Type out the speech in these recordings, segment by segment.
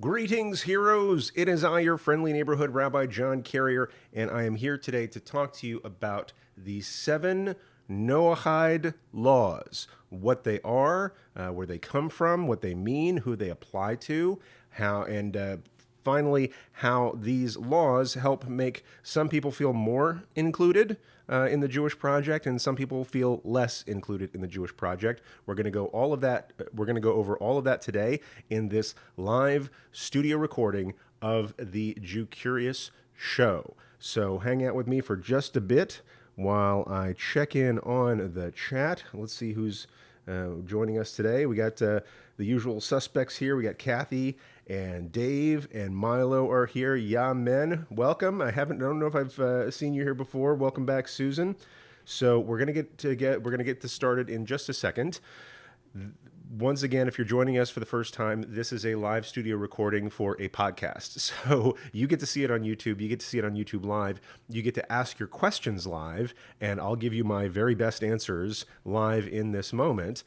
Greetings, heroes! It is I, your friendly neighborhood Rabbi John Carrier, and I am here today to talk to you about the 7 Noahide Laws. What they are, where they come from, what they mean, who they apply to, finally, how these laws help make some people feel more included in the Jewish project, and some people feel less included in the Jewish project. We're going to go all of that. We're going to go over all of that today in this live studio recording of the Jew Curious show. So hang out with me for just a bit while I check in on the chat. Let's see who's joining us today. We got the usual suspects here. We got Kathy and Dave and Milo are here. Yeah, men, welcome. I don't know if I've seen you here before. Welcome back, Susan. So we're gonna get this started in just a second. Once again, if you're joining us for the first time, this is a live studio recording for a podcast. So you get to see it on YouTube. You get to see it on YouTube Live. You get to ask your questions live, and I'll give you my very best answers live in this moment.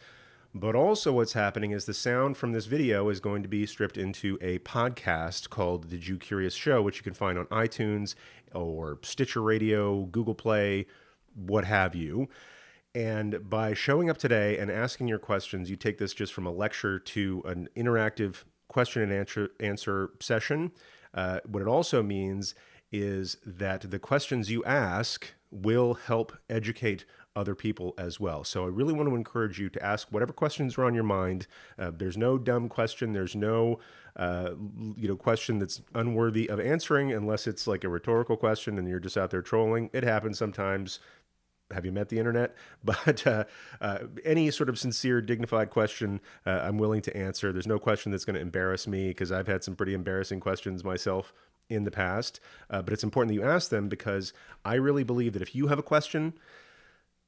But also what's happening is the sound from this video is going to be stripped into a podcast called The Jew Curious Show, which you can find on iTunes or Stitcher Radio, Google Play, what have you. And by showing up today and asking your questions, you take this just from a lecture to an interactive question and answer session. What it also means is that the questions you ask will help educate other people as well. So I really want to encourage you to ask whatever questions are on your mind. There's no dumb question. There's no question that's unworthy of answering unless it's like a rhetorical question and you're just out there trolling. It happens sometimes. Have you met the internet? But any sort of sincere, dignified question, I'm willing to answer. There's no question that's going to embarrass me because I've had some pretty embarrassing questions myself in the past. But it's important that you ask them because I really believe that if you have a question,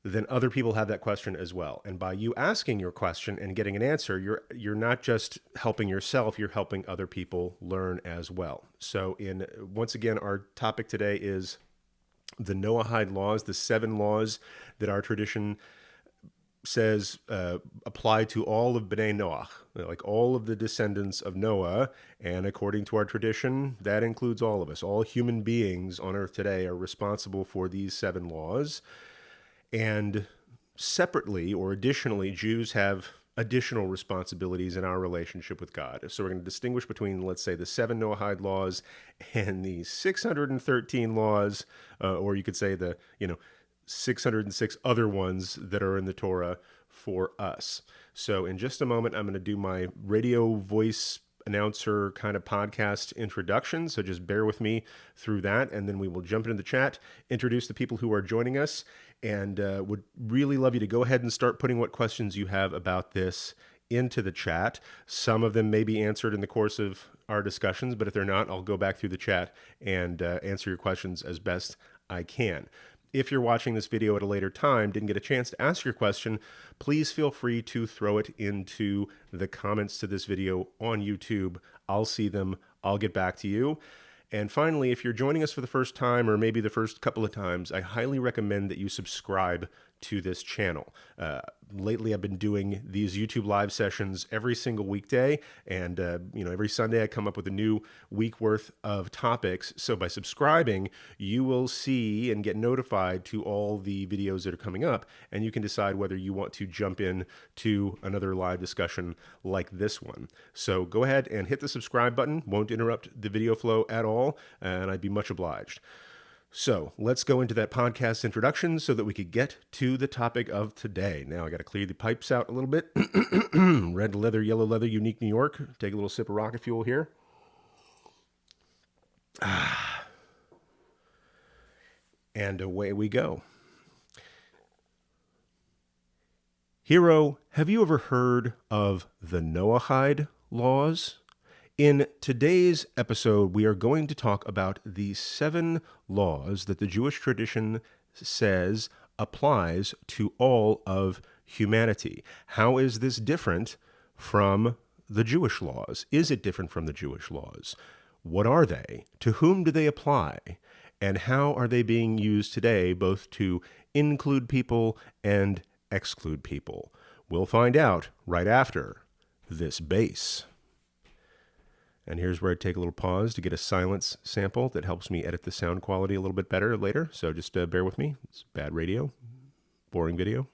then other people have that question as well. And by you asking your question and getting an answer, you're not just helping yourself, you're helping other people learn as well. So once again, our topic today is the Noahide Laws, the 7 laws that our tradition says apply to all of B'nai Noach, like all of the descendants of Noah. And according to our tradition, that includes all of us. All human beings on earth today are responsible for these 7 laws. And separately or additionally, Jews have additional responsibilities in our relationship with God. So we're going to distinguish between, let's say, the 7 Noahide laws and the 613 laws, or you could say the 606 other ones that are in the Torah for us. So in just a moment, I'm going to do my radio voice announcer kind of podcast introduction. So just bear with me through that. And then we will jump into the chat, introduce the people who are joining us, and would really love you to go ahead and start putting what questions you have about this into the chat. Some of them may be answered in the course of our discussions, but if they're not, I'll go back through the chat and answer your questions as best I can. If you're watching this video at a later time, didn't get a chance to ask your question, please feel free to throw it into the comments to this video on YouTube. I'll see them. I'll get back to you. And finally, if you're joining us for the first time or maybe the first couple of times, I highly recommend that you subscribe to this channel. Lately, I've been doing these YouTube live sessions every single weekday, and every Sunday I come up with a new week worth of topics. So by subscribing, you will see and get notified to all the videos that are coming up, and you can decide whether you want to jump in to another live discussion like this one. So go ahead and hit the subscribe button. Won't interrupt the video flow at all, and I'd be much obliged. So let's go into that podcast introduction so that we could get to the topic of today. Now I got to clear the pipes out a little bit. Red leather, yellow leather, unique New York. Take a little sip of rocket fuel here. And away we go. Hero, have you ever heard of the Noahide Laws? In today's episode, we are going to talk about the 7 laws that the Jewish tradition says applies to all of humanity. How is this different from the Jewish laws? Is it different from the Jewish laws? What are they? To whom do they apply? And how are they being used today, both to include people and exclude people? We'll find out right after this bass. And here's where I take a little pause to get a silence sample that helps me edit the sound quality a little bit better later. So just bear with me. It's bad radio, boring video.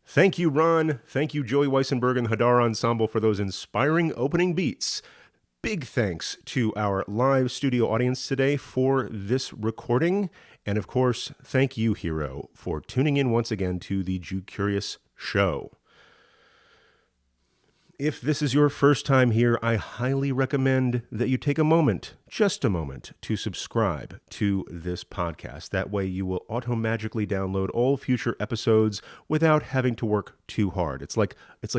Thank you, Ron. Thank you, Joey Weissenberg and the Hadar Ensemble for those inspiring opening beats. Big thanks to our live studio audience today for this recording. And of course, thank you, Hero, for tuning in once again to the Jew Curious Show. If this is your first time here, I highly recommend that you take a moment, just a moment, to subscribe to this podcast. That way you will automagically download all future episodes without having to work too hard. It's like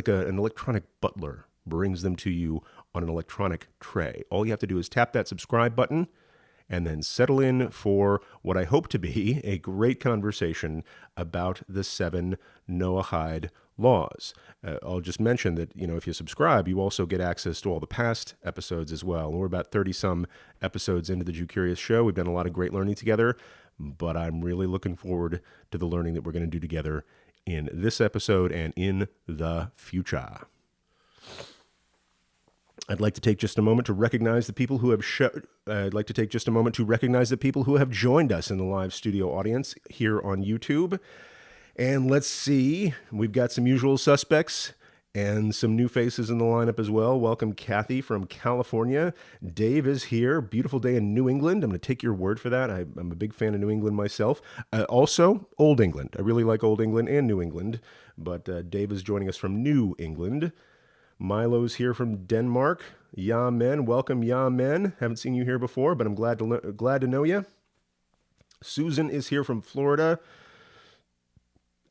an electronic butler brings them to you on an electronic tray. All you have to do is tap that subscribe button and then settle in for what I hope to be a great conversation about the 7 Noahide Laws. I'll just mention that, if you subscribe, you also get access to all the past episodes as well. And we're about 30-some episodes into the Jew Curious Show. We've done a lot of great learning together, but I'm really looking forward to the learning that we're going to do together in this episode and in the future. I'd like to take just a moment to recognize the people who have joined us in the live studio audience here on YouTube. And let's see, we've got some usual suspects and some new faces in the lineup as well. Welcome, Kathy from California. Dave is here. Beautiful day in New England. I'm going to take your word for that. I'm a big fan of New England myself. Also, Old England. I really like Old England and New England, but Dave is joining us from New England. Milo's here from Denmark. Ya Men, welcome, Ya Men. Haven't seen you here before, but I'm glad to know you. Susan is here from Florida.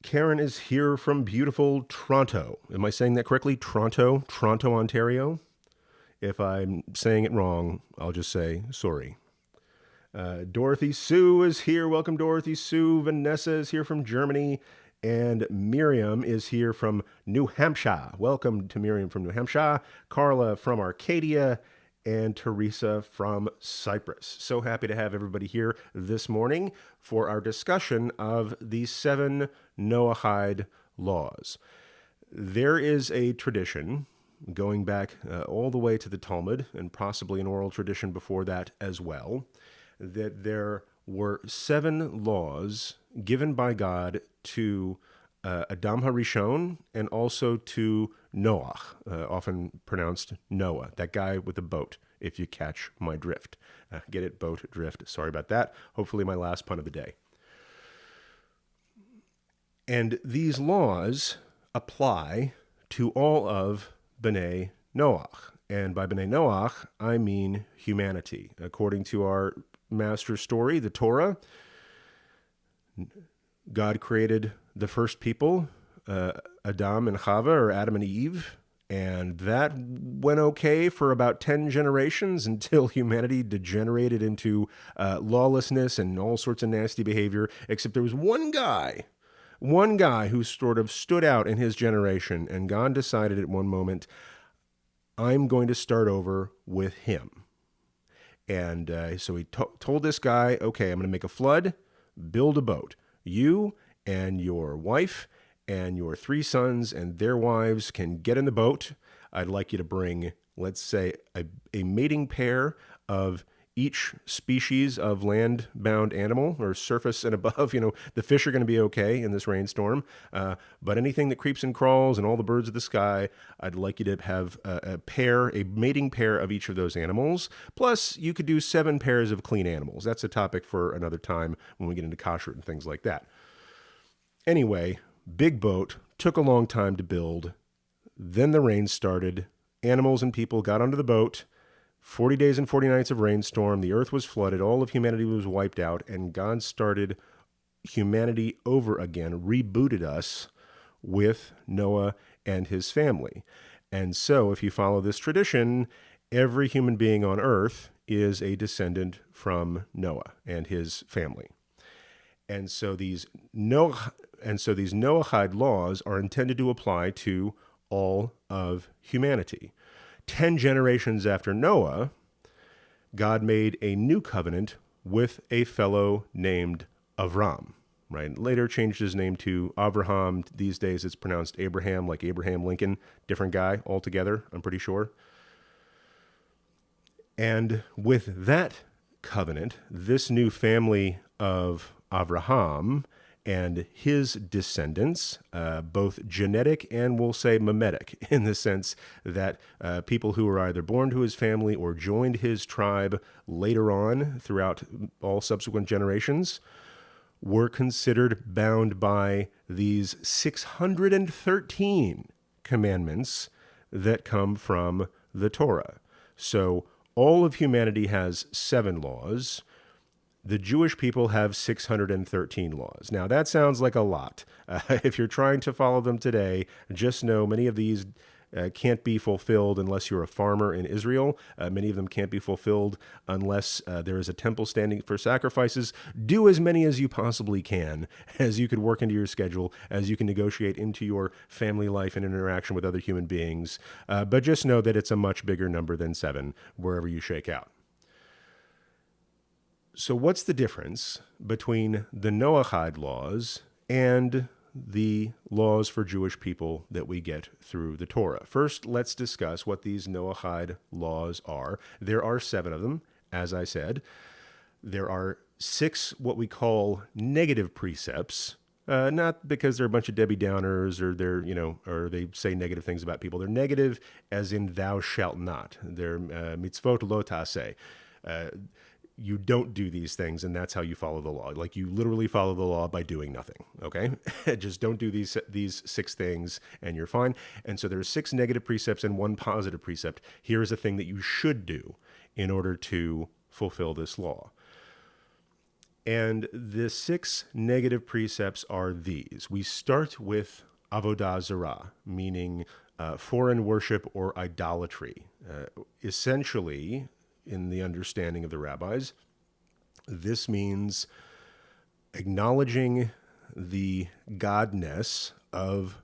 Karen is here from beautiful Toronto. Am I saying that correctly? Toronto, Ontario. If I'm saying it wrong, I'll just say sorry. Dorothy Sue is here. Welcome, Dorothy Sue. Vanessa is here from Germany. And Miriam is here from New Hampshire. Welcome to Miriam from New Hampshire. Carla from Arcadia. And Teresa from Cyprus. So happy to have everybody here this morning for our discussion of the 7 Noahide Laws. There is a tradition going back all the way to the Talmud, and possibly an oral tradition before that as well, that there were 7 laws given by God to Adam HaRishon and also to Noah, often pronounced Noah, that guy with the boat, if you catch my drift. Get it? Boat, drift. Sorry about that. Hopefully my last pun of the day. And these laws apply to all of B'nai Noach. And by B'nai Noach, I mean humanity. According to our master story, the Torah, God created the first people, Adam and Chava, or Adam and Eve, and that went okay for about 10 generations until humanity degenerated into lawlessness and all sorts of nasty behavior, except there was one guy who sort of stood out in his generation, and God decided at one moment, I'm going to start over with him. And so he told this guy, okay, I'm going to make a flood, build a boat. You and your wife and your 3 sons and their wives can get in the boat. I'd like you to bring, let's say, a mating pair of each species of land-bound animal, or surface and above. The fish are going to be okay in this rainstorm, but anything that creeps and crawls and all the birds of the sky, I'd like you to have a mating pair of each of those animals. Plus, you could do 7 pairs of clean animals. That's a topic for another time when we get into kashrut and things like that. Anyway, big boat, took a long time to build. Then the rain started. Animals and people got onto the boat. 40 days and 40 nights of rainstorm. The earth was flooded. All of humanity was wiped out. And God started humanity over again, rebooted us with Noah and his family. And so if you follow this tradition, every human being on earth is a descendant from Noah and his family. And so these Noahide laws are intended to apply to all of humanity. 10 generations after Noah, God made a new covenant with a fellow named Avram. right? Later changed his name to Avraham. These days it's pronounced Abraham, like Abraham Lincoln. Different guy altogether, I'm pretty sure. And with that covenant, this new family of Avraham and his descendants, both genetic and we'll say mimetic, in the sense that people who were either born to his family or joined his tribe later on throughout all subsequent generations, were considered bound by these 613 commandments that come from the Torah. So all of humanity has 7 laws. The Jewish people have 613 laws. Now, that sounds like a lot. If you're trying to follow them today, just know many of these can't be fulfilled unless you're a farmer in Israel. Many of them can't be fulfilled unless there is a temple standing for sacrifices. Do as many as you possibly can, as you could work into your schedule, as you can negotiate into your family life and interaction with other human beings. But just know that it's a much bigger number than 7, wherever you shake out. So what's the difference between the Noahide laws and the laws for Jewish people that we get through the Torah? First, let's discuss what these Noahide laws are. There are 7 of them, as I said. There are 6 what we call negative precepts, not because they're a bunch of Debbie Downers or or they say negative things about people. They're negative as in thou shalt not. They're mitzvot lo ta'aseh. You don't do these things, and that's how you follow the law. Like, you literally follow the law by doing nothing, okay? Just don't do these 6 things, and you're fine. And so there's 6 negative precepts and 1 positive precept. Here is a thing that you should do in order to fulfill this law. And the 6 negative precepts are these. We start with avodah zarah, meaning foreign worship or idolatry. Essentially, in the understanding of the rabbis, this means acknowledging the godness of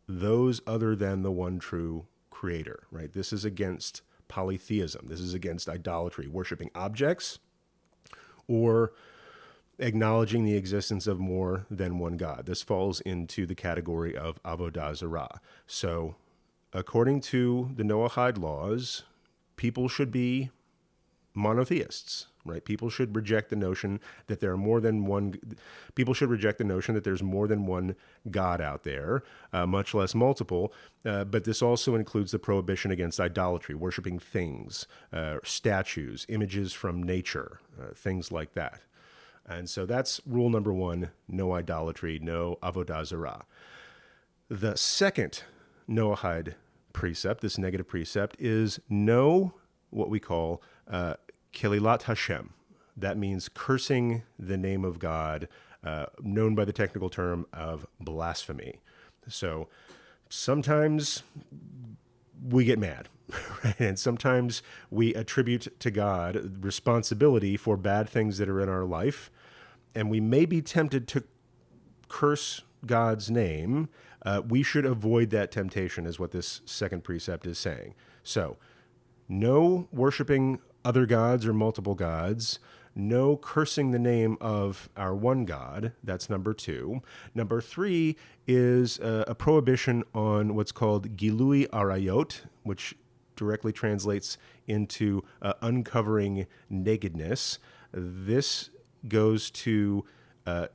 those other than the one true creator, right? This is against polytheism. This is against idolatry, worshiping objects, or acknowledging the existence of more than one God. This falls into the category of avodah zarah. So, according to the Noahide laws, people should be monotheists, right? People should reject the notion that there are more than one. People should reject the notion that there's more than one God out there, much less multiple. But this also includes the prohibition against idolatry, worshiping things, statues, images from nature, things like that. And so that's rule number 1: no idolatry, no avodah zarah. The second Noahide precept, this negative precept, is no what we call Kelilat Hashem. That means cursing the name of God, known by the technical term of blasphemy. So sometimes we get mad, right? And sometimes we attribute to God responsibility for bad things that are in our life, and we may be tempted to curse God's name. We should avoid that temptation, is what this second precept is saying. So, no worshiping other gods or multiple gods. No cursing the name of our one God. That's number 2. Number 3 is a prohibition on what's called Gilui Arayot, which directly translates into uncovering nakedness. This goes to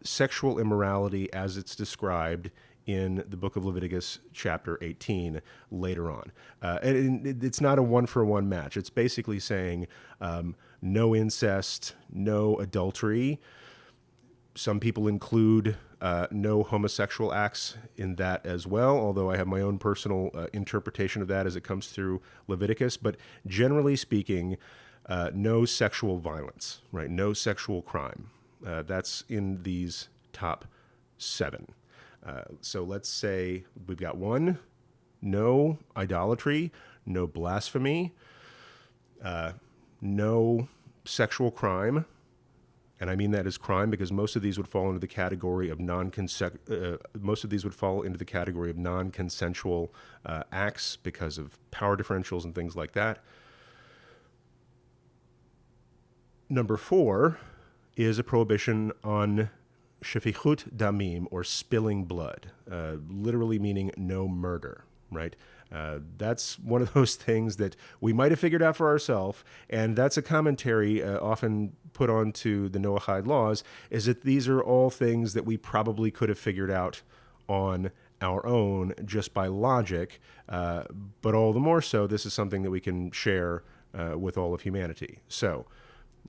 sexual immorality as it's described in the book of Leviticus, chapter 18, later on. And it's not a one-for-one match. It's basically saying no incest, no adultery. Some people include no homosexual acts in that as well, although I have my own personal interpretation of that as it comes through Leviticus. But generally speaking, no sexual violence, right? No sexual crime. That's in these top 7. So let's say we've got 1, no idolatry, no blasphemy, no sexual crime. And I mean that as crime because most of these would fall into the category of non-consensual acts because of power differentials and things like that. Number 4 is a prohibition on shefichut damim, or spilling blood, literally meaning no murder, right? That's one of those things that we might have figured out for ourselves, and that's a commentary often put onto the Noahide Laws, is that these are all things that we probably could have figured out on our own just by logic, but all the more so, this is something that we can share with all of humanity. So,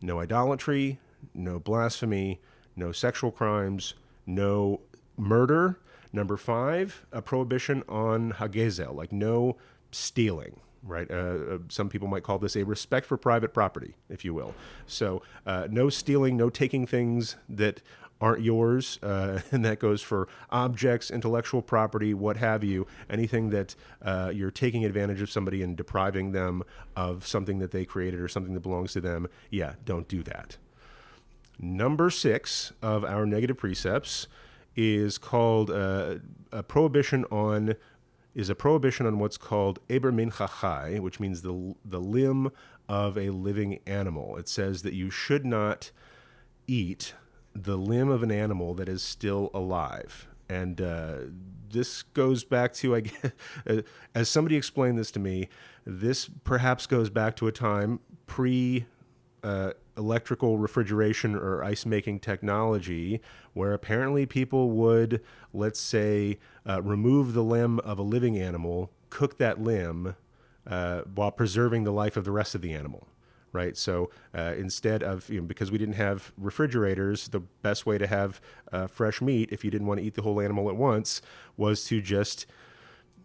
no idolatry, no blasphemy, no sexual crimes, no murder. Number 5, a prohibition on hagezel, like no stealing, right? Some people might call this a respect for private property, if you will. So no stealing, no taking things that aren't yours, and that goes for objects, intellectual property, what have you, anything that you're taking advantage of somebody and depriving them of something that they created or something that belongs to them. Yeah, don't do that. Number 6 of our negative precepts is called a prohibition on what's called eber min chachai, which means the limb of a living animal. It says that you should not eat the limb of an animal that is still alive. And this goes back to, I guess, as somebody explained this to me, this perhaps goes back to a time electrical refrigeration or ice making technology, where apparently people would, let's say, remove the limb of a living animal, cook that limb while preserving the life of the rest of the animal, right? So instead of, because we didn't have refrigerators, the best way to have fresh meat, if you didn't want to eat the whole animal at once, was to just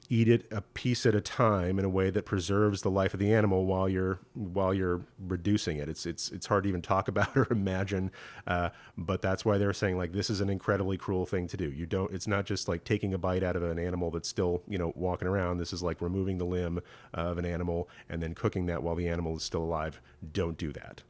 eat it a piece at a time in a way that preserves the life of the animal while you're reducing it. It's hard to even talk about or imagine, but that's why they're saying, like, this is an incredibly cruel thing to do. It's not just like taking a bite out of an animal that's still walking around. This is like removing the limb of an animal and then cooking that while the animal is still alive. Don't do that.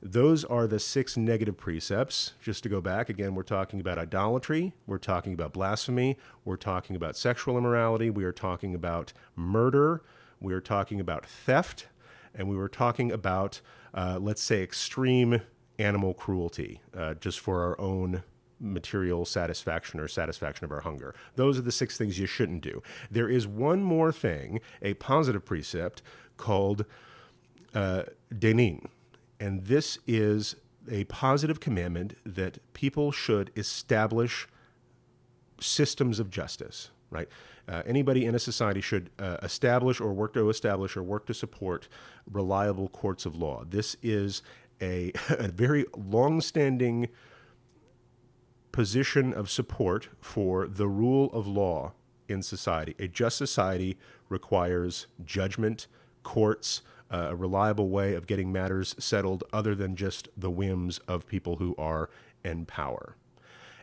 Those are the 6 negative precepts. Just to go back, again, we're talking about idolatry, we're talking about blasphemy, we're talking about sexual immorality, we are talking about murder, we are talking about theft, and we were talking about, let's say, extreme animal cruelty, just for our own material satisfaction or satisfaction of our hunger. Those are the 6 things you shouldn't do. There is one more thing, a positive precept called denin. And this is a positive commandment that people should establish systems of justice, right? Anybody in a society should establish or work to support reliable courts of law. This is a very long-standing position of support for the rule of law in society. A just society requires judgment, courts, a reliable way of getting matters settled other than just the whims of people who are in power.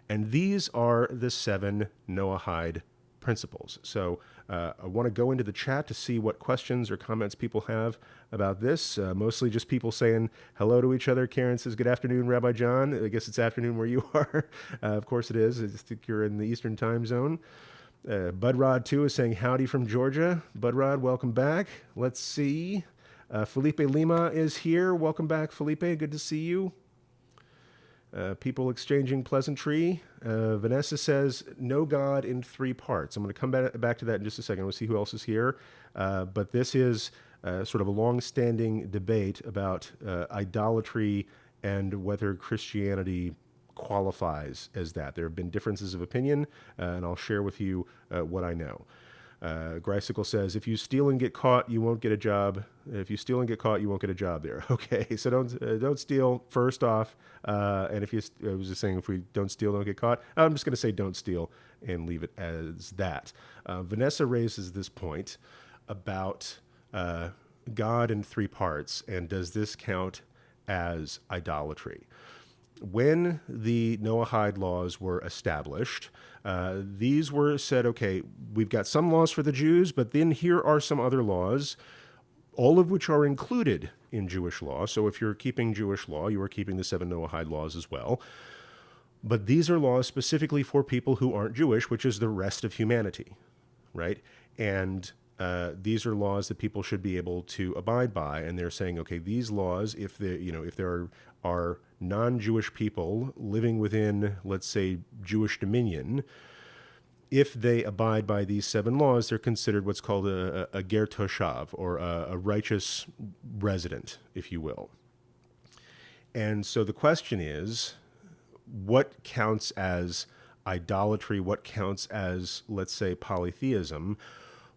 And these are the 7 Noahide principles. So I want to go into the chat to see what questions or comments people have about this. Mostly just people saying hello to each other. Karen says, good afternoon, Rabbi John. I guess it's afternoon where you are. Of course it is. I think you're in the Eastern time zone. Budrod, too, is saying howdy from Georgia. Budrod, welcome back. Let's see. Felipe Lima is here. Welcome back, Felipe. Good to see you. People exchanging pleasantry. Vanessa says, no God in 3 parts. I'm going to come back to that in just a second. We'll see who else is here. But this is sort of a long-standing debate about idolatry and whether Christianity qualifies as that. There have been differences of opinion, and I'll share with you what I know. Grysicle says, if you steal and get caught, you won't get a job. If you steal and get caught, you won't get a job there. Okay, so don't steal, first off. And if I was just saying, if we don't steal, don't get caught. I'm just going to say don't steal and leave it as that. Vanessa raises this point about God in 3 parts, and does this count as idolatry? When the Noahide laws were established, these were said, okay, we've got some laws for the Jews, but then here are some other laws, all of which are included in Jewish law. So if you're keeping Jewish law, you are keeping the 7 Noahide laws as well. But these are laws specifically for people who aren't Jewish, which is the rest of humanity, right? And these are laws that people should be able to abide by. And they're saying, okay, these laws, if there are non-Jewish people living within, let's say, Jewish dominion, if they abide by these 7 laws, they're considered what's called a ger toshav, or a righteous resident, if you will. And so the question is, what counts as idolatry? What counts as, let's say, polytheism?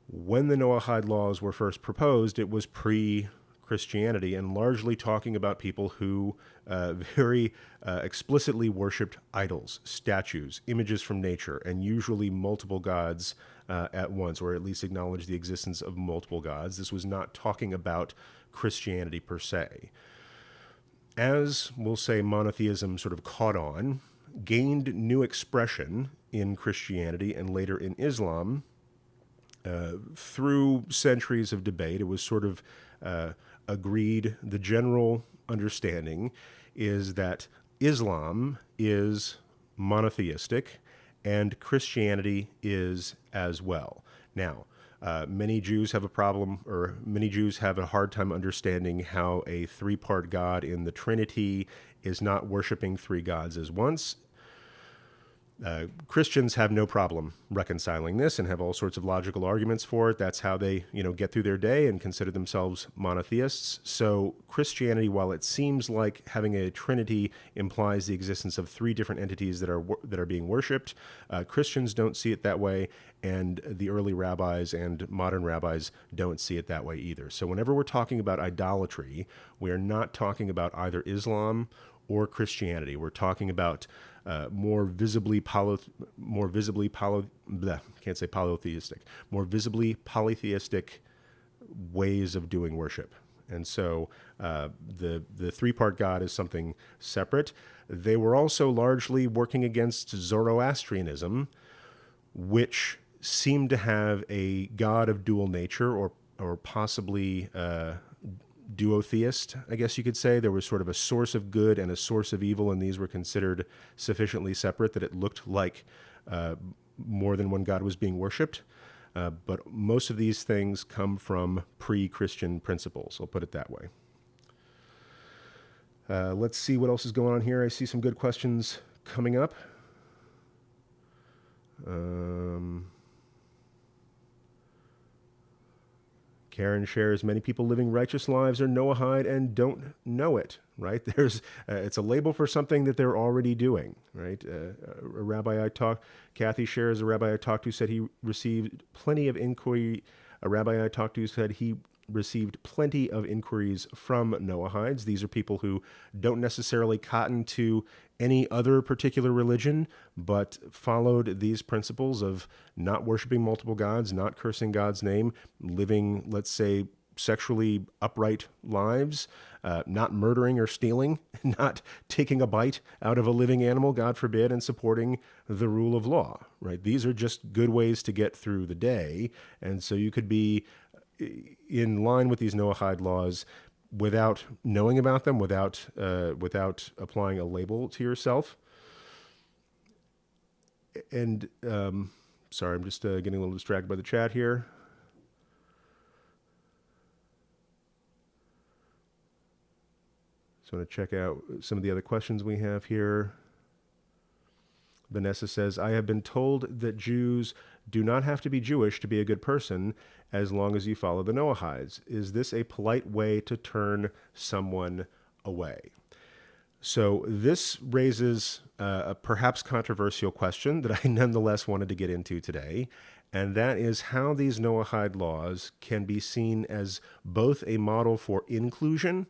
When the Noahide Laws were first proposed, it was pre-Christianity and largely talking about people who very explicitly worshipped idols, statues, images from nature, and usually multiple gods at once, or at least acknowledged the existence of multiple gods. This was not talking about Christianity per se. As, we'll say, monotheism sort of caught on, gained new expression in Christianity and later in Islam, through centuries of debate, it was sort of agreed, the general understanding is that Islam is monotheistic and Christianity is as well. Now, many Jews have a problem, or many Jews have a hard time understanding how a 3-part God in the Trinity is not worshiping 3 gods as once. Christians have no problem reconciling this and have all sorts of logical arguments for it. That's how they, get through their day and consider themselves monotheists. So Christianity, while it seems like having a trinity implies the existence of 3 different entities that are being worshipped, Christians don't see it that way, and the early rabbis and modern rabbis don't see it that way either. So whenever we're talking about idolatry, we are not talking about either Islam or Christianity. We're talking about more visibly polytheistic ways of doing worship. And so the 3-part God is something separate. They were also largely working against Zoroastrianism, which seemed to have a God of dual nature, or possibly duotheist, I guess you could say. There was sort of a source of good and a source of evil, and these were considered sufficiently separate that it looked like more than one God was being worshipped. But most of these things come from pre-Christian principles, I'll put it that way. Let's see what else is going on here. I see some good questions coming up. Karen shares, many people living righteous lives are Noahide and don't know it, right? It's a label for something that they're already doing, right? Kathy shares, a rabbi I talked to said he received plenty of inquiry. A rabbi I talked to said he received plenty of inquiries from Noahides. These are people who don't necessarily cotton to any other particular religion, but followed these principles of not worshiping multiple gods, not cursing God's name, living, let's say, sexually upright lives, not murdering or stealing, not taking a bite out of a living animal, God forbid, and supporting the rule of law, right? These are just good ways to get through the day. And so you could be in line with these Noahide laws without knowing about them, without applying a label to yourself. And sorry, I'm just getting a little distracted by the chat here. So I'm going to check out some of the other questions we have here. Vanessa says, I have been told that Jews do not have to be Jewish to be a good person as long as you follow the Noahides. Is this a polite way to turn someone away? So this raises a perhaps controversial question that I nonetheless wanted to get into today, and that is how these Noahide laws can be seen as both a model for inclusion,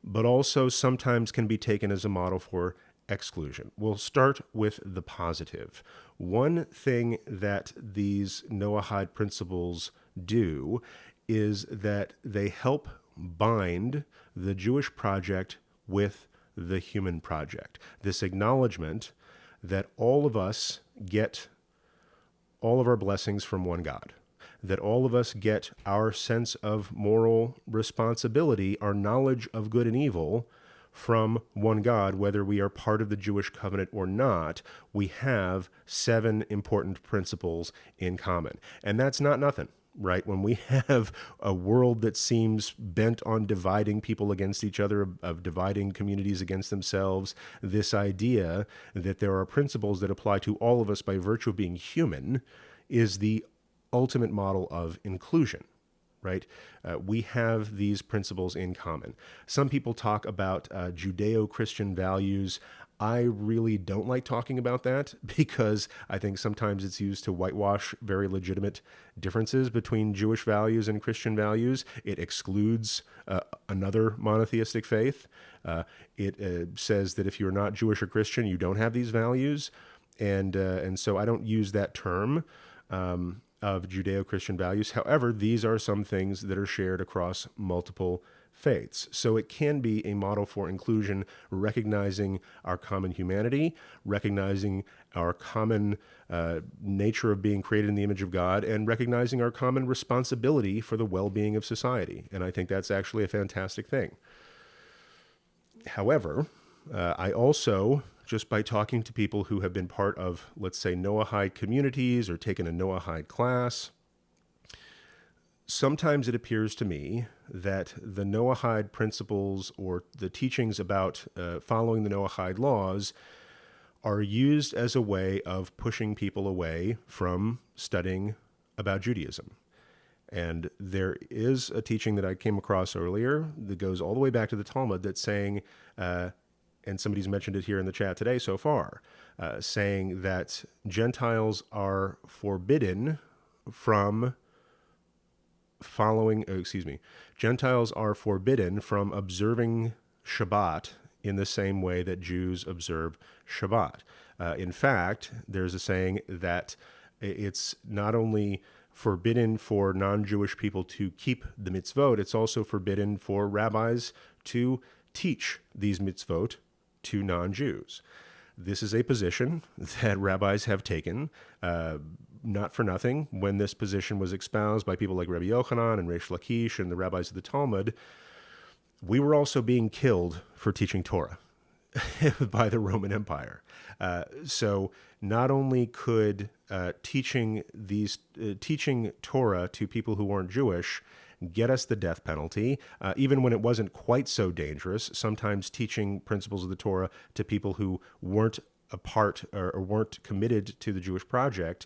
but also sometimes can be taken as a model for exclusion. We'll start with the positive. One thing that these Noahide principles do is that they help bind the Jewish project with the human project. This acknowledgement that all of us get all of our blessings from one God, that all of us get our sense of moral responsibility, our knowledge of good and evil from one God, whether we are part of the Jewish covenant or not. We have 7 important principles in common. And that's not nothing, right? When we have a world that seems bent on dividing people against each other, of dividing communities against themselves, this idea that there are principles that apply to all of us by virtue of being human is the ultimate model of inclusion, right? We have these principles in common. Some people talk about Judeo-Christian values. I really don't like talking about that because I think sometimes it's used to whitewash very legitimate differences between Jewish values and Christian values. It excludes another monotheistic faith. It says that if you're not Jewish or Christian, you don't have these values. And so I don't use that term of Judeo-Christian values. However, these are some things that are shared across multiple faiths. So it can be a model for inclusion, recognizing our common humanity, recognizing our common nature of being created in the image of God, and recognizing our common responsibility for the well-being of society. And I think that's actually a fantastic thing. However, I also, just by talking to people who have been part of, let's say, Noahide communities or taken a Noahide class, sometimes it appears to me that the Noahide principles or the teachings about following the Noahide laws are used as a way of pushing people away from studying about Judaism. And there is a teaching that I came across earlier that goes all the way back to the Talmud that's saying, and somebody's mentioned it here in the chat today so far, saying that Gentiles are forbidden from Gentiles are forbidden from observing Shabbat in the same way that Jews observe Shabbat. In fact, there's a saying that it's not only forbidden for non-Jewish people to keep the mitzvot, it's also forbidden for rabbis to teach these mitzvot to non-Jews. This is a position that rabbis have taken, not for nothing. When this position was espoused by people like Rabbi Yochanan and Reish Lakish and the rabbis of the Talmud, we were also being killed for teaching Torah by the Roman Empire. So not only could teaching Torah to people who weren't Jewish get us the death penalty, even when it wasn't quite so dangerous. Sometimes teaching principles of the Torah to people who weren't a part or weren't committed to the Jewish project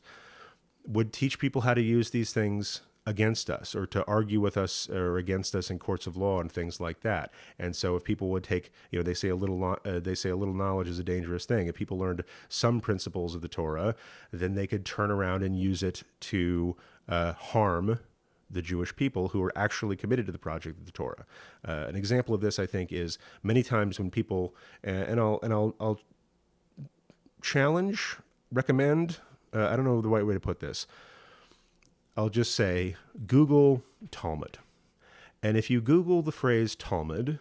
would teach people how to use these things against us or to argue with us or against us in courts of law and things like that. And so if people would take, they say a little knowledge is a dangerous thing. If people learned some principles of the Torah, then they could turn around and use it to harm the Jewish people who are actually committed to the project of the Torah. An example of this, I think, is many times when people, and I'll challenge, recommend, I don't know the right way to put this. I'll just say, Google Talmud. And if you Google the phrase Talmud,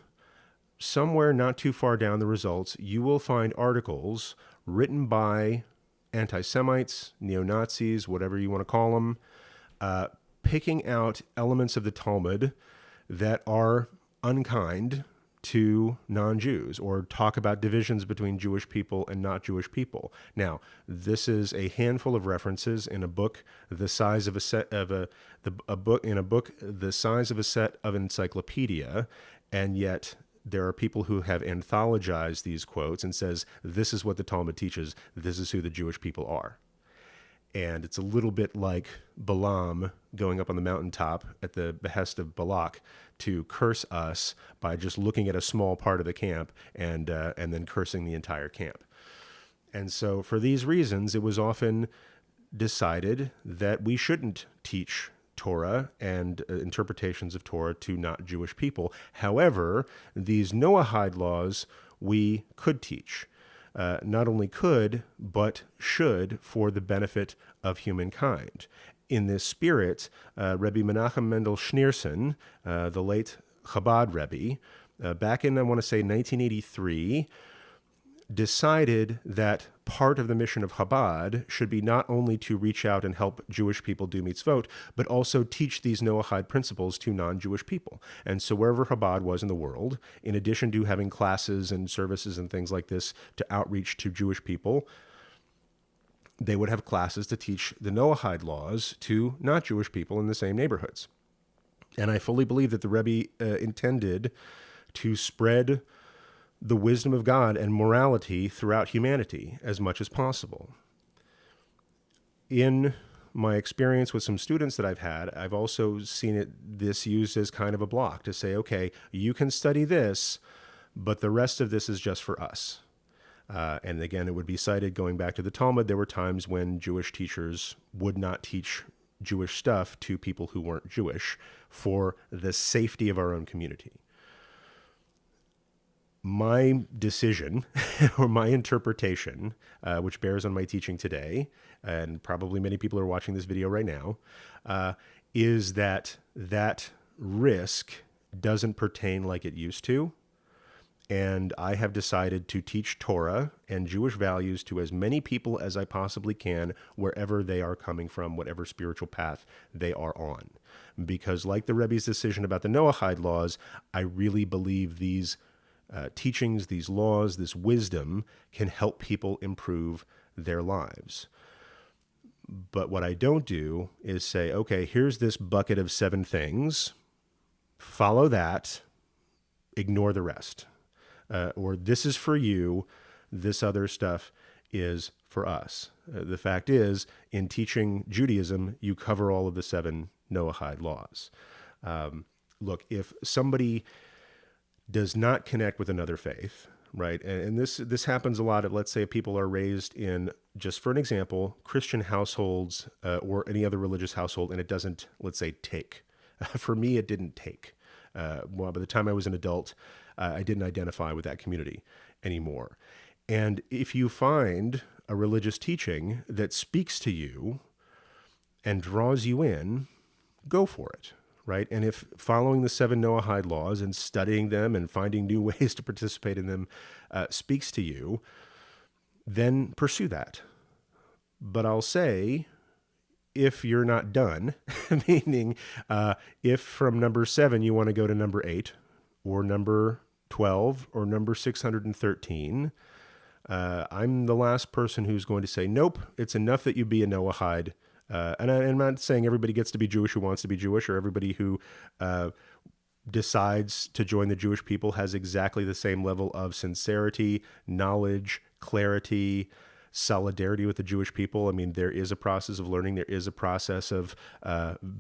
somewhere not too far down the results, you will find articles written by anti-Semites, neo-Nazis, whatever you want to call them, picking out elements of the Talmud that are unkind to non-Jews or talk about divisions between Jewish people and not Jewish people. Now, this is a handful of references in a book the size of a set of a book the size of a set of encyclopedia, and yet there are people who have anthologized these quotes and says, this is what the Talmud teaches, this is who the Jewish people are. And it's a little bit like Balaam going up on the mountaintop at the behest of Balak to curse us by just looking at a small part of the camp and then cursing the entire camp. And so for these reasons, it was often decided that we shouldn't teach Torah and interpretations of Torah to not Jewish people. However, these Noahide laws we could teach. Not only could, but should for the benefit of humankind. In this spirit, Rabbi Menachem Mendel Schneerson, the late Habad Rebbe, back in, I want to say, 1983, decided that part of the mission of Habad should be not only to reach out and help Jewish people do mitzvot, but also teach these Noahide principles to non-Jewish people. And so wherever Habad was in the world, in addition to having classes and services and things like this to outreach to Jewish people, they would have classes to teach the Noahide laws to not Jewish people in the same neighborhoods. And I fully believe that the Rebbe intended to spread the wisdom of God and morality throughout humanity as much as possible. In my experience with some students that I've had, I've also seen this used as kind of a block to say, okay, you can study this, but the rest of this is just for us. And again, it would be cited going back to the Talmud. There were times when Jewish teachers would not teach Jewish stuff to people who weren't Jewish for the safety of our own community. My decision or my interpretation, which bears on my teaching today, and probably many people are watching this video right now, is that risk doesn't pertain like it used to. And I have decided to teach Torah and Jewish values to as many people as I possibly can, wherever they are coming from, whatever spiritual path they are on. Because like the Rebbe's decision about the Noahide laws, I really believe these teachings, these laws, this wisdom can help people improve their lives. But what I don't do is say, okay, here's this bucket of 7 things, follow that, ignore the rest. Or this is for you, this other stuff is for us. The fact is, in teaching Judaism, you cover all of the 7 Noahide laws. Look, if somebody does not connect with another faith, right? And this happens a lot of, let's say, people are raised in, just for an example, Christian households or any other religious household, and it doesn't, let's say, take. For me, it didn't take. Well, by the time I was an adult, I didn't identify with that community anymore. And if you find a religious teaching that speaks to you and draws you in, go for it, right? And if following the 7 Noahide laws and studying them and finding new ways to participate in them speaks to you, then pursue that. But I'll say, if you're not done, meaning if from number 7 you want to go to number 8 or number 12 or number 613, I'm the last person who's going to say, nope, it's enough that you be a Noahide. And I'm not saying everybody gets to be Jewish who wants to be Jewish, or everybody who decides to join the Jewish people has exactly the same level of sincerity, knowledge, clarity, solidarity with the Jewish people. I mean, there is a process of learning. There is a process of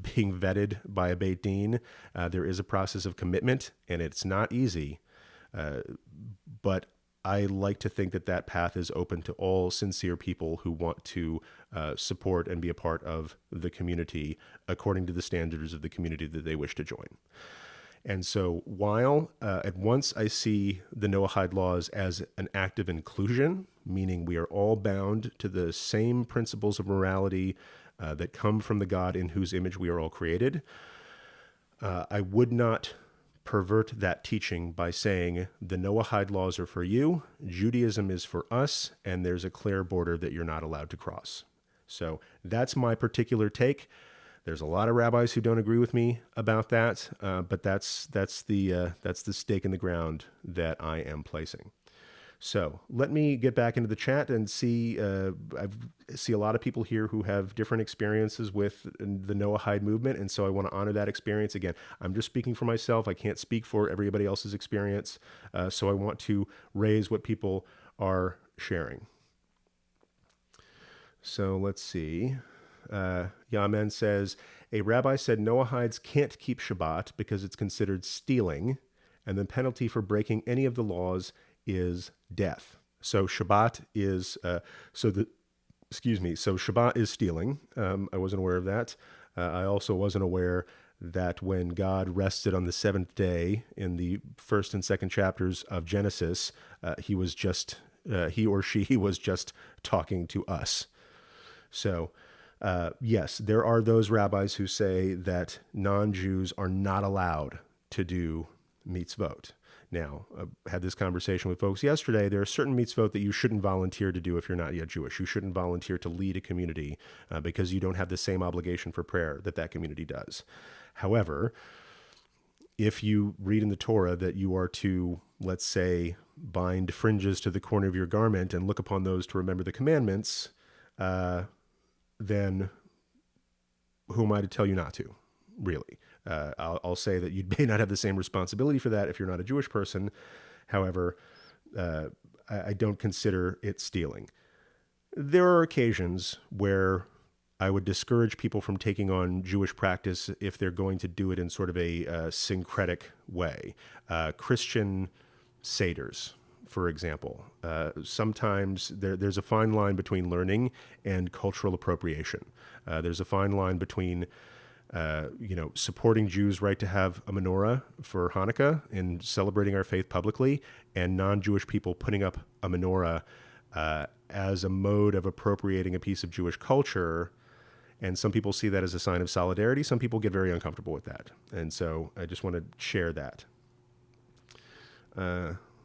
being vetted by a Beit Din. There is a process of commitment, and it's not easy. But I like to think that path is open to all sincere people who want to support and be a part of the community according to the standards of the community that they wish to join. And so while at once I see the Noahide laws as an act of inclusion, meaning we are all bound to the same principles of morality that come from the God in whose image we are all created, I would not pervert that teaching by saying the Noahide laws are for you, Judaism is for us, and there's a clear border that you're not allowed to cross. So that's my particular take. There's a lot of rabbis who don't agree with me about that, but that's the stake in the ground that I am placing. So let me get back into the chat and see. I see a lot of people here who have different experiences with the Noahide movement, and so I want to honor that experience. Again, I'm just speaking for myself. I can't speak for everybody else's experience, so I want to raise what people are sharing. So let's see. Yamen says, a rabbi said Noahides can't keep Shabbat because it's considered stealing, and the penalty for breaking any of the laws is death. So Shabbat is Shabbat is stealing. I wasn't aware of that. I also wasn't aware that when God rested on the 7th day in the 1st and 2nd chapters of Genesis, he or she was just talking to us. So yes, there are those rabbis who say that non-Jews are not allowed to do mitzvot. Now, I had this conversation with folks yesterday. There are certain mitzvot that you shouldn't volunteer to do if you're not yet Jewish. You shouldn't volunteer to lead a community because you don't have the same obligation for prayer that community does. However, if you read in the Torah that you are to, let's say, bind fringes to the corner of your garment and look upon those to remember the commandments, then who am I to tell you not to, really? I'll say that you may not have the same responsibility for that if you're not a Jewish person. However, I don't consider it stealing. There are occasions where I would discourage people from taking on Jewish practice if they're going to do it in sort of a syncretic way. Christian seders, for example. Sometimes there's a fine line between learning and cultural appropriation. There's a fine line between supporting Jews' right to have a menorah for Hanukkah and celebrating our faith publicly, and non-Jewish people putting up a menorah as a mode of appropriating a piece of Jewish culture. And some people see that as a sign of solidarity. Some people get very uncomfortable with that. And so I just want to share that.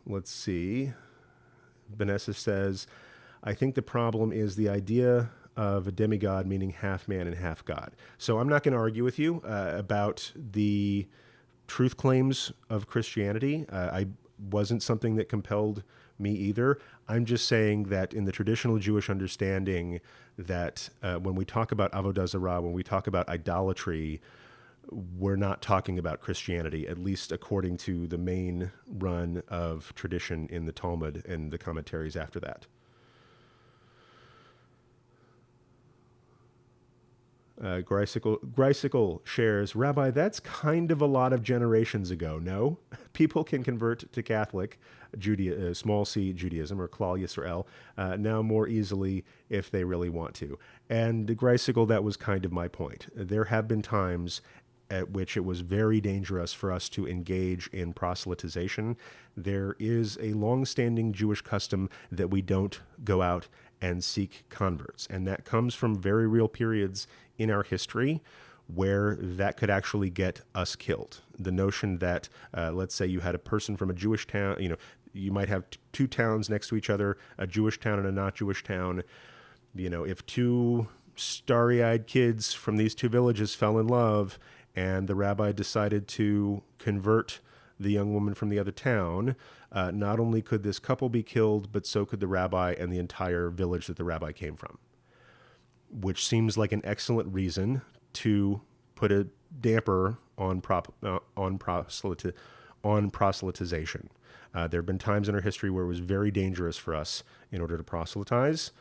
Let's see. Vanessa says, I think the problem is the idea of a demigod meaning half man and half God. So I'm not going to argue with you about the truth claims of Christianity. I wasn't something that compelled me either. I'm just saying that in the traditional Jewish understanding that when we talk about avodah zarah, when we talk about idolatry, we're not talking about Christianity, at least according to the main run of tradition in the Talmud and the commentaries after that. Grysicle shares, Rabbi, that's kind of a lot of generations ago, no? People can convert to Catholic small c Judaism, or Klal Yisrael, now more easily if they really want to. And Grysicle, that was kind of my point. There have been times at which it was very dangerous for us to engage in proselytization. There is a long-standing Jewish custom that we don't go out and seek converts. And that comes from very real periods in our history where that could actually get us killed. The notion that, let's say you had a person from a Jewish town, you might have two towns next to each other, a Jewish town and a not Jewish town. If two starry-eyed kids from these two villages fell in love and the rabbi decided to convert the young woman from the other town, not only could this couple be killed, but so could the rabbi and the entire village that the rabbi came from, which seems like an excellent reason to put a damper on proselytization. There have been times in our history where it was very dangerous for us in order to proselytize.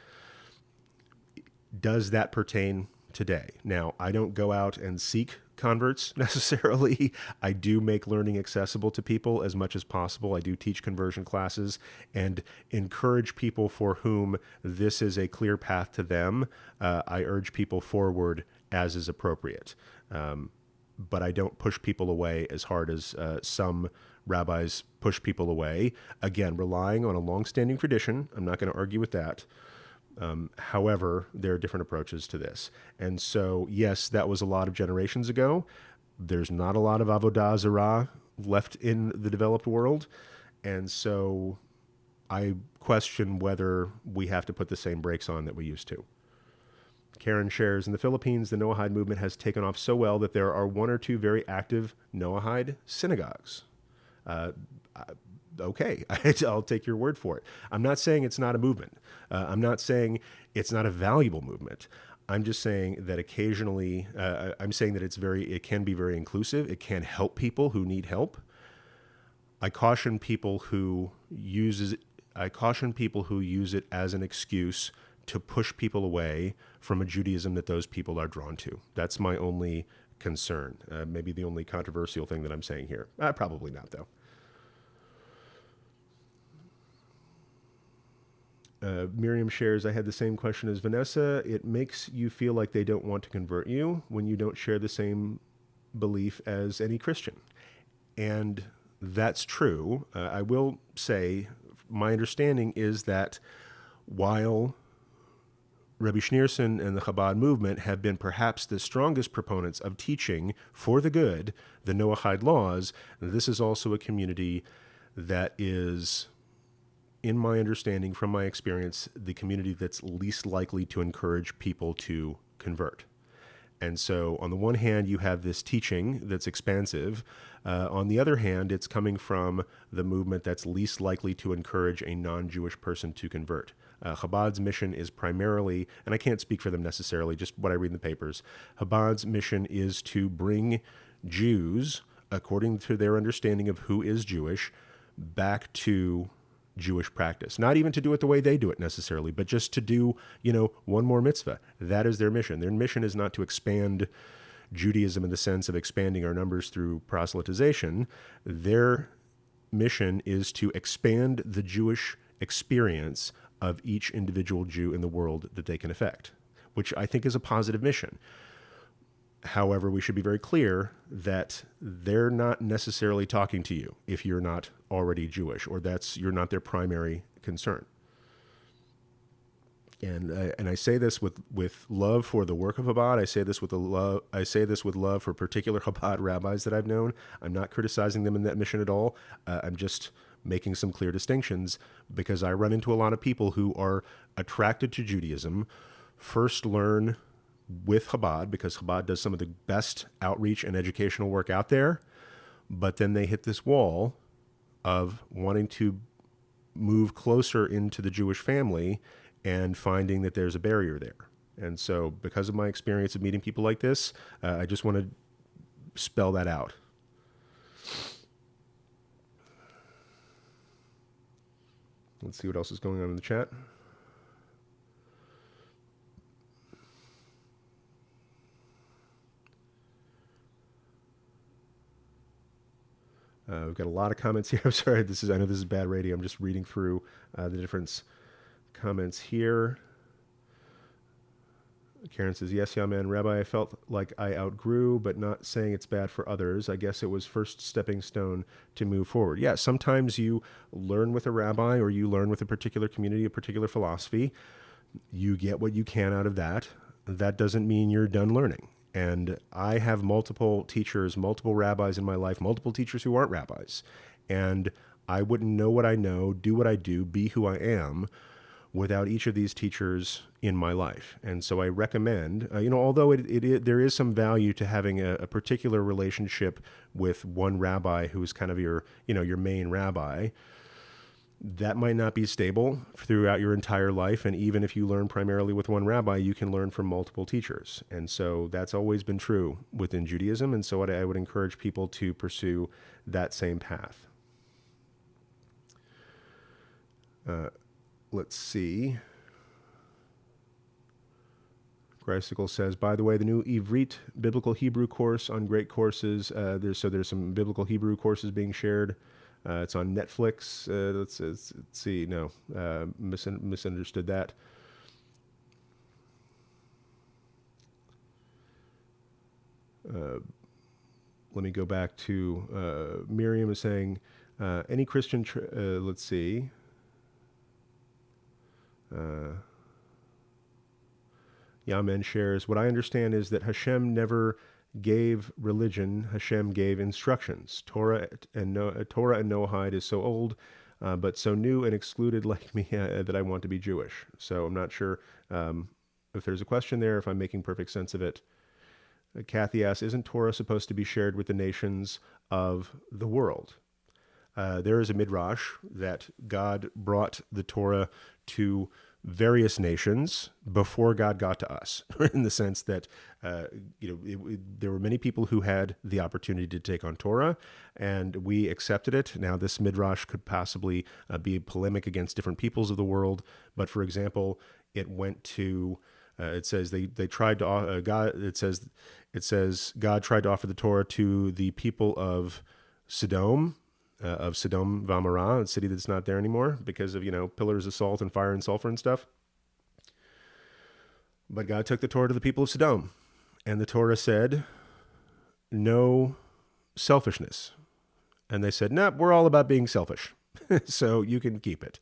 Does that pertain today? Now, I don't go out and seek converts necessarily. I do make learning accessible to people as much as possible. I do teach conversion classes and encourage people for whom this is a clear path to them. I urge people forward as is appropriate. But I don't push people away as hard as some rabbis push people away. Again, relying on a long-standing tradition. I'm not going to argue with that. However, there are different approaches to this. And so, yes, that was a lot of generations ago. There's not a lot of avodah zarah left in the developed world. And so I question whether we have to put the same brakes on that we used to. Karen shares, in the Philippines, the Noahide movement has taken off so well that there are one or two very active Noahide synagogues. Okay, I'll take your word for it. I'm not saying it's not a movement. I'm not saying it's not a valuable movement. I'm just saying that occasionally, I'm saying that it can be very inclusive. It can help people who need help. I caution people who use it as an excuse to push people away from a Judaism that those people are drawn to. That's my only concern. Maybe the only controversial thing that I'm saying here. Probably not, though. Miriam shares, I had the same question as Vanessa. It makes you feel like they don't want to convert you when you don't share the same belief as any Christian. And that's true. I will say my understanding is that while Rabbi Schneerson and the Habad movement have been perhaps the strongest proponents of teaching for the good the Noahide Laws, this is also a community that is, in my understanding, from my experience, the community that's least likely to encourage people to convert. And so on the one hand, you have this teaching that's expansive. On the other hand, it's coming from the movement that's least likely to encourage a non-Jewish person to convert. Chabad's mission is primarily, and I can't speak for them necessarily, just what I read in the papers. Chabad's mission is to bring Jews, according to their understanding of who is Jewish, back to Jewish practice. Not even to do it the way they do it necessarily, but just to do, one more mitzvah. That is their mission. Their mission is not to expand Judaism in the sense of expanding our numbers through proselytization. Their mission is to expand the Jewish experience of each individual Jew in the world that they can affect, which I think is a positive mission. However, we should be very clear that they're not necessarily talking to you if you're not already Jewish, or you're not their primary concern. And I say this with love for the work of Habad. I say this with love for particular Habad rabbis that I've known. I'm not criticizing them in that mission at all. I'm just making some clear distinctions, because I run into a lot of people who are attracted to Judaism, first learn with Habad, because Habad does some of the best outreach and educational work out there, but then they hit this wall of wanting to move closer into the Jewish family and finding that there's a barrier there. And so because of my experience of meeting people like this, I just want to spell that out. Let's see what else is going on in the chat. We've got a lot of comments here. I'm sorry, I know this is bad radio. I'm just reading through the different comments here. Karen says, yes, yeah, man, Rabbi, I felt like I outgrew, but not saying it's bad for others. I guess it was first stepping stone to move forward. Yeah, sometimes you learn with a rabbi, or you learn with a particular community, a particular philosophy. You get what you can out of that. That doesn't mean you're done learning. And I have multiple teachers, multiple rabbis in my life, multiple teachers who aren't rabbis. And I wouldn't know what I know, do what I do, be who I am, without each of these teachers in my life. And so I recommend, although there is some value to having a particular relationship with one rabbi who is kind of your main rabbi, that might not be stable throughout your entire life. And even if you learn primarily with one rabbi, you can learn from multiple teachers. And so that's always been true within Judaism. And so I would encourage people to pursue that same path. Let's see. Grycicle says, by the way, the new Ivrit Biblical Hebrew course on Great Courses, there's some Biblical Hebrew courses being shared. It's on Netflix. Let's see. No, misunderstood that. Let me go back to Miriam is saying, any Christian, let's see. Yamen shares, what I understand is that Hashem never gave religion, Hashem gave instructions. Torah and Noahide is so old, but so new and excluded like me that I want to be Jewish. So I'm not sure if there's a question there, if I'm making perfect sense of it. Kathy asks, isn't Torah supposed to be shared with the nations of the world? There is a midrash that God brought the Torah to various nations before God got to us, in the sense that, there were many people who had the opportunity to take on Torah, and we accepted it. Now, this midrash could possibly be polemic against different peoples of the world, but for example, it went to, it says they tried to, God, it says God tried to offer the Torah to the people of Sodom Vamara, a city that's not there anymore because of, pillars of salt and fire and sulfur and stuff. But God took the Torah to the people of Sodom, and the Torah said, no selfishness. And they said, no, we're all about being selfish, so you can keep it.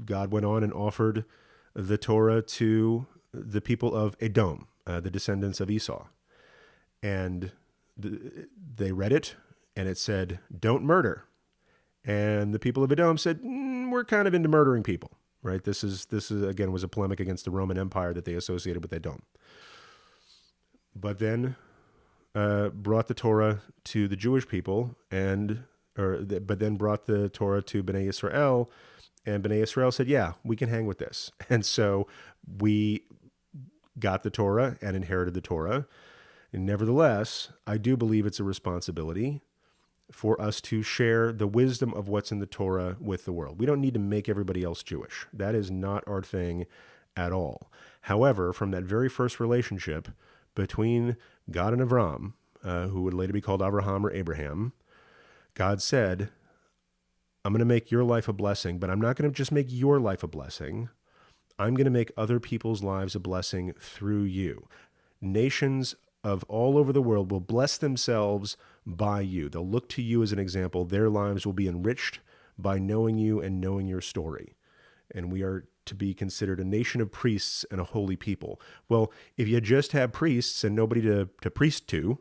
God went on and offered the Torah to the people of Edom, the descendants of Esau. And they read it, and it said, don't murder. And the people of Edom said, we're kind of into murdering people, right? This is again, was a polemic against the Roman Empire that they associated with Edom. But then brought the Torah to the Jewish people, but then brought the Torah to Bnei Israel And Bnei Israel said, yeah, we can hang with this. And so we got the Torah and inherited the Torah. And nevertheless, I do believe it's a responsibility for us to share the wisdom of what's in the Torah with the world. We don't need to make everybody else Jewish. That is not our thing at all. However, from that very first relationship between God and Avram, who would later be called Avraham or Abraham, God said, I'm going to make your life a blessing, but I'm not going to just make your life a blessing. I'm going to make other people's lives a blessing through you. Nations of all over the world will bless themselves by you. They'll look to you as an example. Their lives will be enriched by knowing you and knowing your story. And we are to be considered a nation of priests and a holy people. Well, if you just have priests and nobody to priest to,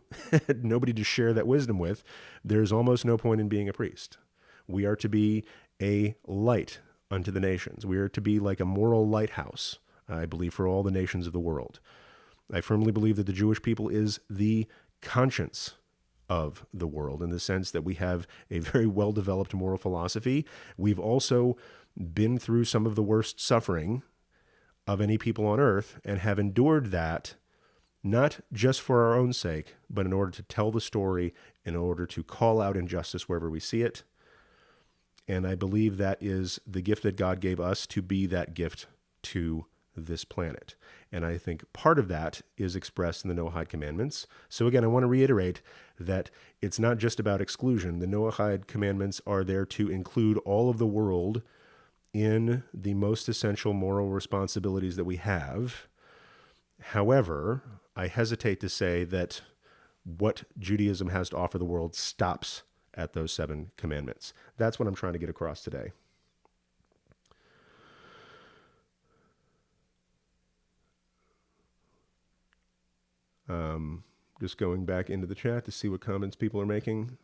nobody to share that wisdom with, there's almost no point in being a priest. We are to be a light unto the nations. We are to be like a moral lighthouse, I believe, for all the nations of the world. I firmly believe that the Jewish people is the conscience of the world in the sense that we have a very well-developed moral philosophy. We've also been through some of the worst suffering of any people on earth and have endured that not just for our own sake, but in order to tell the story, in order to call out injustice wherever we see it. And I believe that is the gift that God gave us to be that gift to this planet. And I think part of that is expressed in the Noahide commandments. So again, I want to reiterate that it's not just about exclusion. The Noahide commandments are there to include all of the world in the most essential moral responsibilities that we have. However, I hesitate to say that what Judaism has to offer the world stops at those 7 commandments. That's what I'm trying to get across today. Just going back into the chat to see what comments people are making.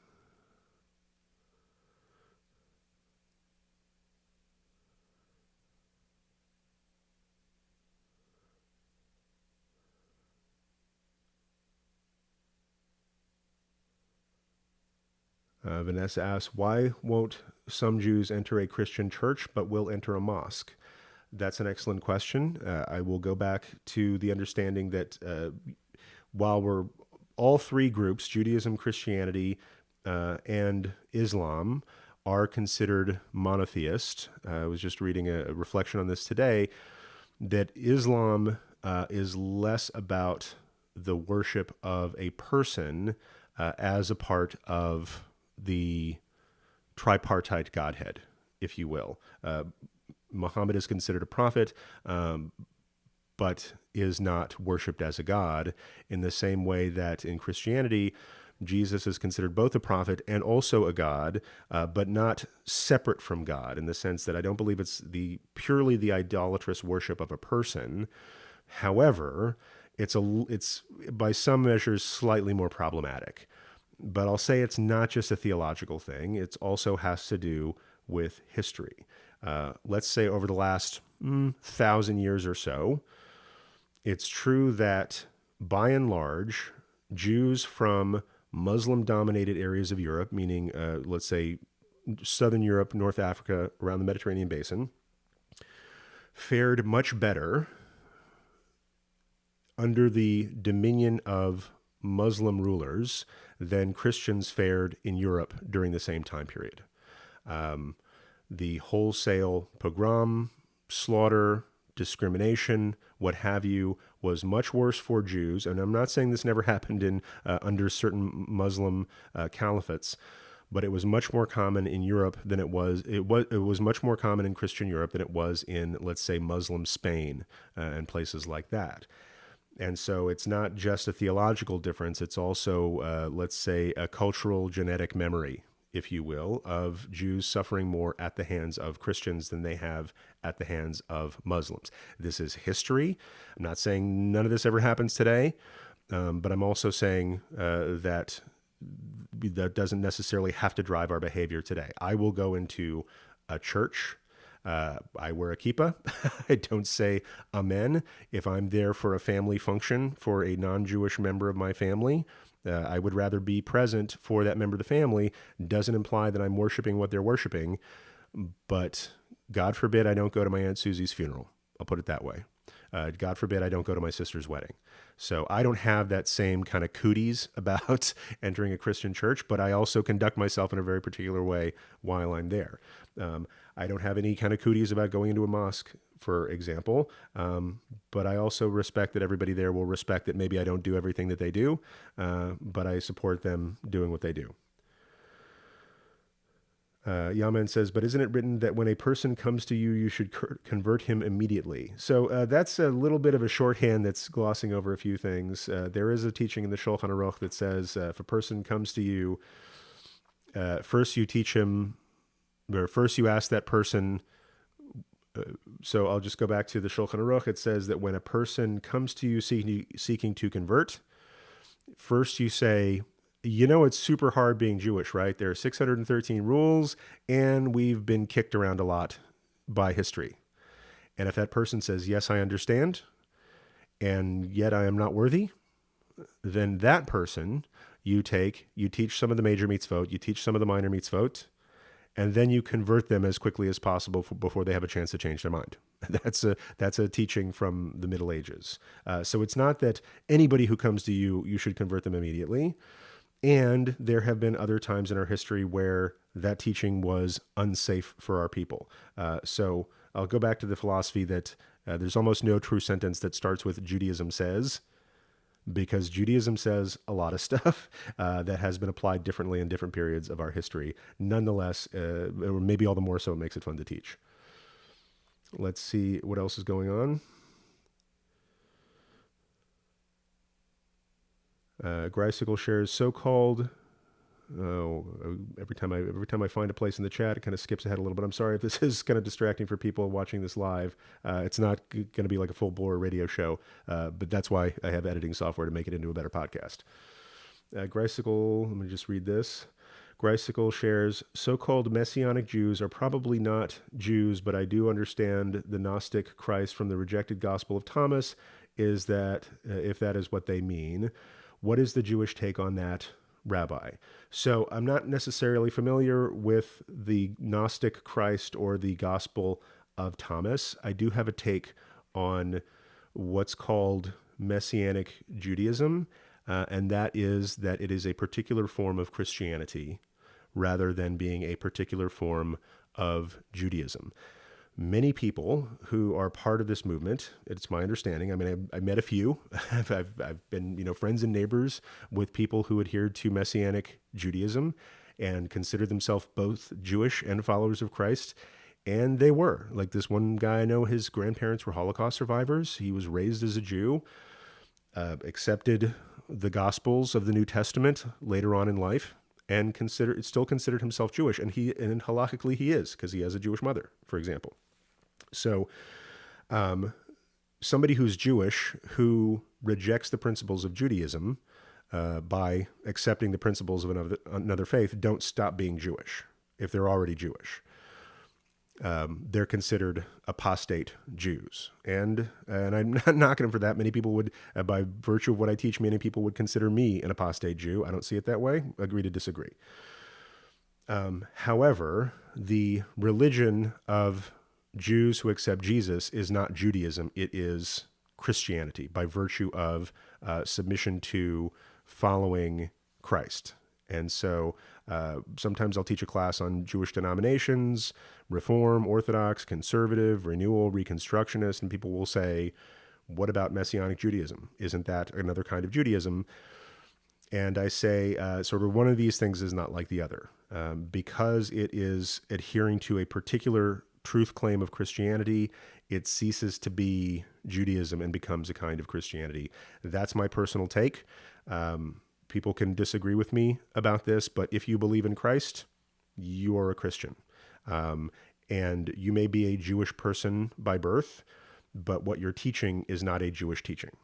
Vanessa asks, why won't some Jews enter a Christian church but will enter a mosque? That's an excellent question. I will go back to the understanding that while we're all 3 groups, Judaism, Christianity, and Islam, are considered monotheist. I was just reading a reflection on this today, that Islam is less about the worship of a person as a part of the tripartite Godhead, if you will. Muhammad is considered a prophet, but is not worshipped as a god in the same way that in Christianity, Jesus is considered both a prophet and also a god, but not separate from God in the sense that I don't believe it's purely the idolatrous worship of a person. However, it's by some measures slightly more problematic. But I'll say it's not just a theological thing. It also has to do with history. Let's say over the last 1,000 years or so, it's true that by and large, Jews from Muslim-dominated areas of Europe, meaning, let's say, Southern Europe, North Africa, around the Mediterranean basin, fared much better under the dominion of Muslim rulers than Christians fared in Europe during the same time period. The wholesale pogrom, slaughter, discrimination, what have you, was much worse for Jews. And I'm not saying this never happened in under certain Muslim caliphates, but it was much more common in Europe than it was much more common in Christian Europe than it was in, let's say, Muslim Spain and places like that. And so it's not just a theological difference. It's also, let's say, a cultural genetic memory, if you will, of Jews suffering more at the hands of Christians than they have at the hands of Muslims. This is history. I'm not saying none of this ever happens today, but I'm also saying that doesn't necessarily have to drive our behavior today. I will go into a church. I wear a kippah. I don't say amen. If I'm there for a family function for a non-Jewish member of my family, I would rather be present for that member of the family. Doesn't imply that I'm worshiping what they're worshiping, but God forbid I don't go to my Aunt Susie's funeral. I'll put it that way. God forbid I don't go to my sister's wedding. So I don't have that same kind of cooties about entering a Christian church, but I also conduct myself in a very particular way while I'm there. I don't have any kind of cooties about going into a mosque, for example, but I also respect that everybody there will respect that maybe I don't do everything that they do, but I support them doing what they do. Yaman says, but isn't it written that when a person comes to you, you should convert him immediately? So that's a little bit of a shorthand that's glossing over a few things. There is a teaching in the Shulchan Aruch that says if a person comes to you, first you teach him, or first you ask that person. So I'll just go back to the Shulchan Aruch. It says that when a person comes to you seeking to convert, first you say, it's super hard being Jewish, right? There are 613 rules, and we've been kicked around a lot by history. And if that person says, yes, I understand, and yet I am not worthy, then that person, you teach some of the major mitzvot, you teach some of the minor mitzvot, and then you convert them as quickly as possible before they have a chance to change their mind. That's a teaching from the Middle Ages. So it's not that anybody who comes to you, you should convert them immediately. And there have been other times in our history where that teaching was unsafe for our people. So I'll go back to the philosophy that there's almost no true sentence that starts with Judaism says, because Judaism says a lot of stuff that has been applied differently in different periods of our history. Nonetheless, or maybe all the more so, it makes it fun to teach. Let's see what else is going on. Grycicle shares so-called. Every time I find a place in the chat, it kind of skips ahead a little bit. I'm sorry if this is kind of distracting for people watching this live. It's not going to be like a full-bore radio show, but that's why I have editing software to make it into a better podcast. Grycicle, let me just read this. Grycicle shares, so-called Messianic Jews are probably not Jews, but I do understand the Gnostic Christ from the rejected Gospel of Thomas is that, if that is what they mean, what is the Jewish take on that, Rabbi? So I'm not necessarily familiar with the Gnostic Christ or the Gospel of Thomas. I do have a take on what's called Messianic Judaism, and that is that it is a particular form of Christianity rather than being a particular form of Judaism. Many people who are part of this movement, it's my understanding, I mean, I met a few, I've been, friends and neighbors with people who adhered to Messianic Judaism and considered themselves both Jewish and followers of Christ. And they were. Like this one guy I know, his grandparents were Holocaust survivors. He was raised as a Jew, accepted the Gospels of the New Testament later on in life, and still considered himself Jewish. And halakhically he is, because he has a Jewish mother, for example. So somebody who's Jewish who rejects the principles of Judaism by accepting the principles of another faith don't stop being Jewish if they're already Jewish. They're considered apostate Jews. And I'm not knocking them for that. Many people would, by virtue of what I teach, many people would consider me an apostate Jew. I don't see it that way. Agree to disagree. However, the religion of Jews who accept Jesus is not Judaism. It is Christianity by virtue of submission to following Christ. And so sometimes I'll teach a class on Jewish denominations, Reform, Orthodox, Conservative, Renewal, Reconstructionist, and people will say, what about Messianic Judaism? Isn't that another kind of Judaism? And I say sort of one of these things is not like the other. Because it is adhering to a particular truth claim of Christianity, it ceases to be Judaism and becomes a kind of Christianity. That's my personal take. People can disagree with me about this, but if you believe in Christ, you are a Christian. And you may be a Jewish person by birth, but what you're teaching is not a Jewish teaching.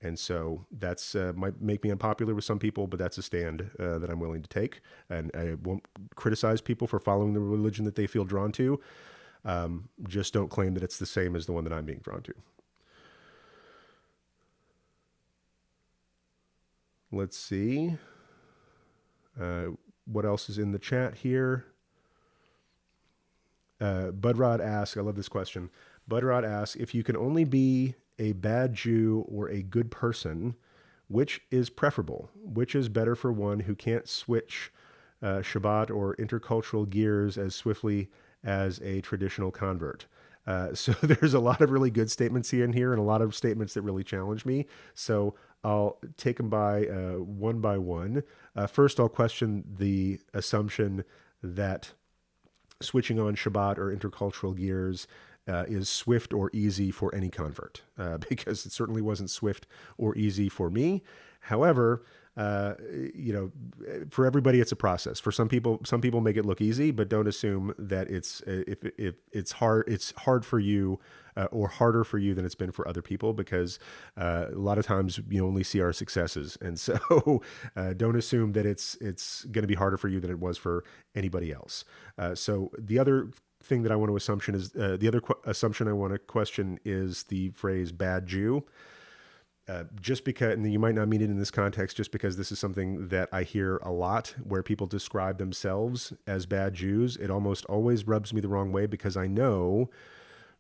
And so that's might make me unpopular with some people, but that's a stand that I'm willing to take. And I won't criticize people for following the religion that they feel drawn to. Just don't claim that it's the same as the one that I'm being drawn to. Let's see. What else is in the chat here? Budrod asks, I love this question. Budrod asks, if you can only be a bad Jew or a good person, which is preferable? Which is better for one who can't switch Shabbat or intercultural gears as swiftly as a traditional convert? So there's a lot of really good statements here and a lot of statements that really challenge me. So I'll take them by one. First, I'll question the assumption that switching on Shabbat or intercultural gears is swift or easy for any convert, because it certainly wasn't swift or easy for me. However, for everybody, it's a process. For some people make it look easy, but don't assume that if it's hard for you or harder for you than it's been for other people, because a lot of times you only see our successes, and so don't assume that it's going to be harder for you than it was for anybody else. So the other thing that I want to assumption is assumption I want to question is the phrase "bad Jew." Just because, and you might not mean it in this context, just because this is something that I hear a lot where people describe themselves as bad Jews, it almost always rubs me the wrong way, because I know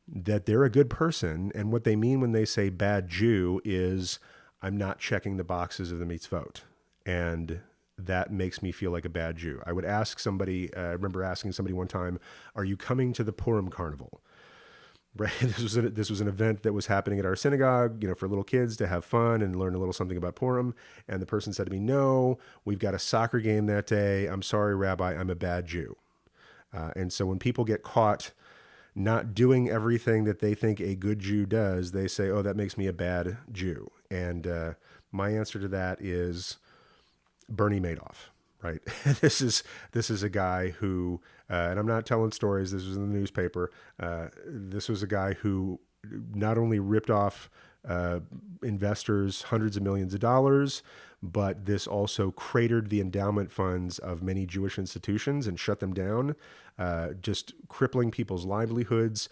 that they're a good person. And what they mean when they say bad Jew is, I'm not checking the boxes of the mitzvot. And that makes me feel like a bad Jew. I would ask somebody, I remember asking somebody one time, are you coming to the Purim carnival? Right. This was an event that was happening at our synagogue, for little kids to have fun and learn a little something about Purim. And the person said to me, no, we've got a soccer game that day. I'm sorry, Rabbi, I'm a bad Jew. And so when people get caught not doing everything that they think a good Jew does, they say, oh, that makes me a bad Jew. And my answer to that is Bernie Madoff. Right. This is a guy who, and I'm not telling stories, this was in the newspaper. This was a guy who not only ripped off investors hundreds of millions of dollars, but this also cratered the endowment funds of many Jewish institutions and shut them down, just crippling people's livelihoods,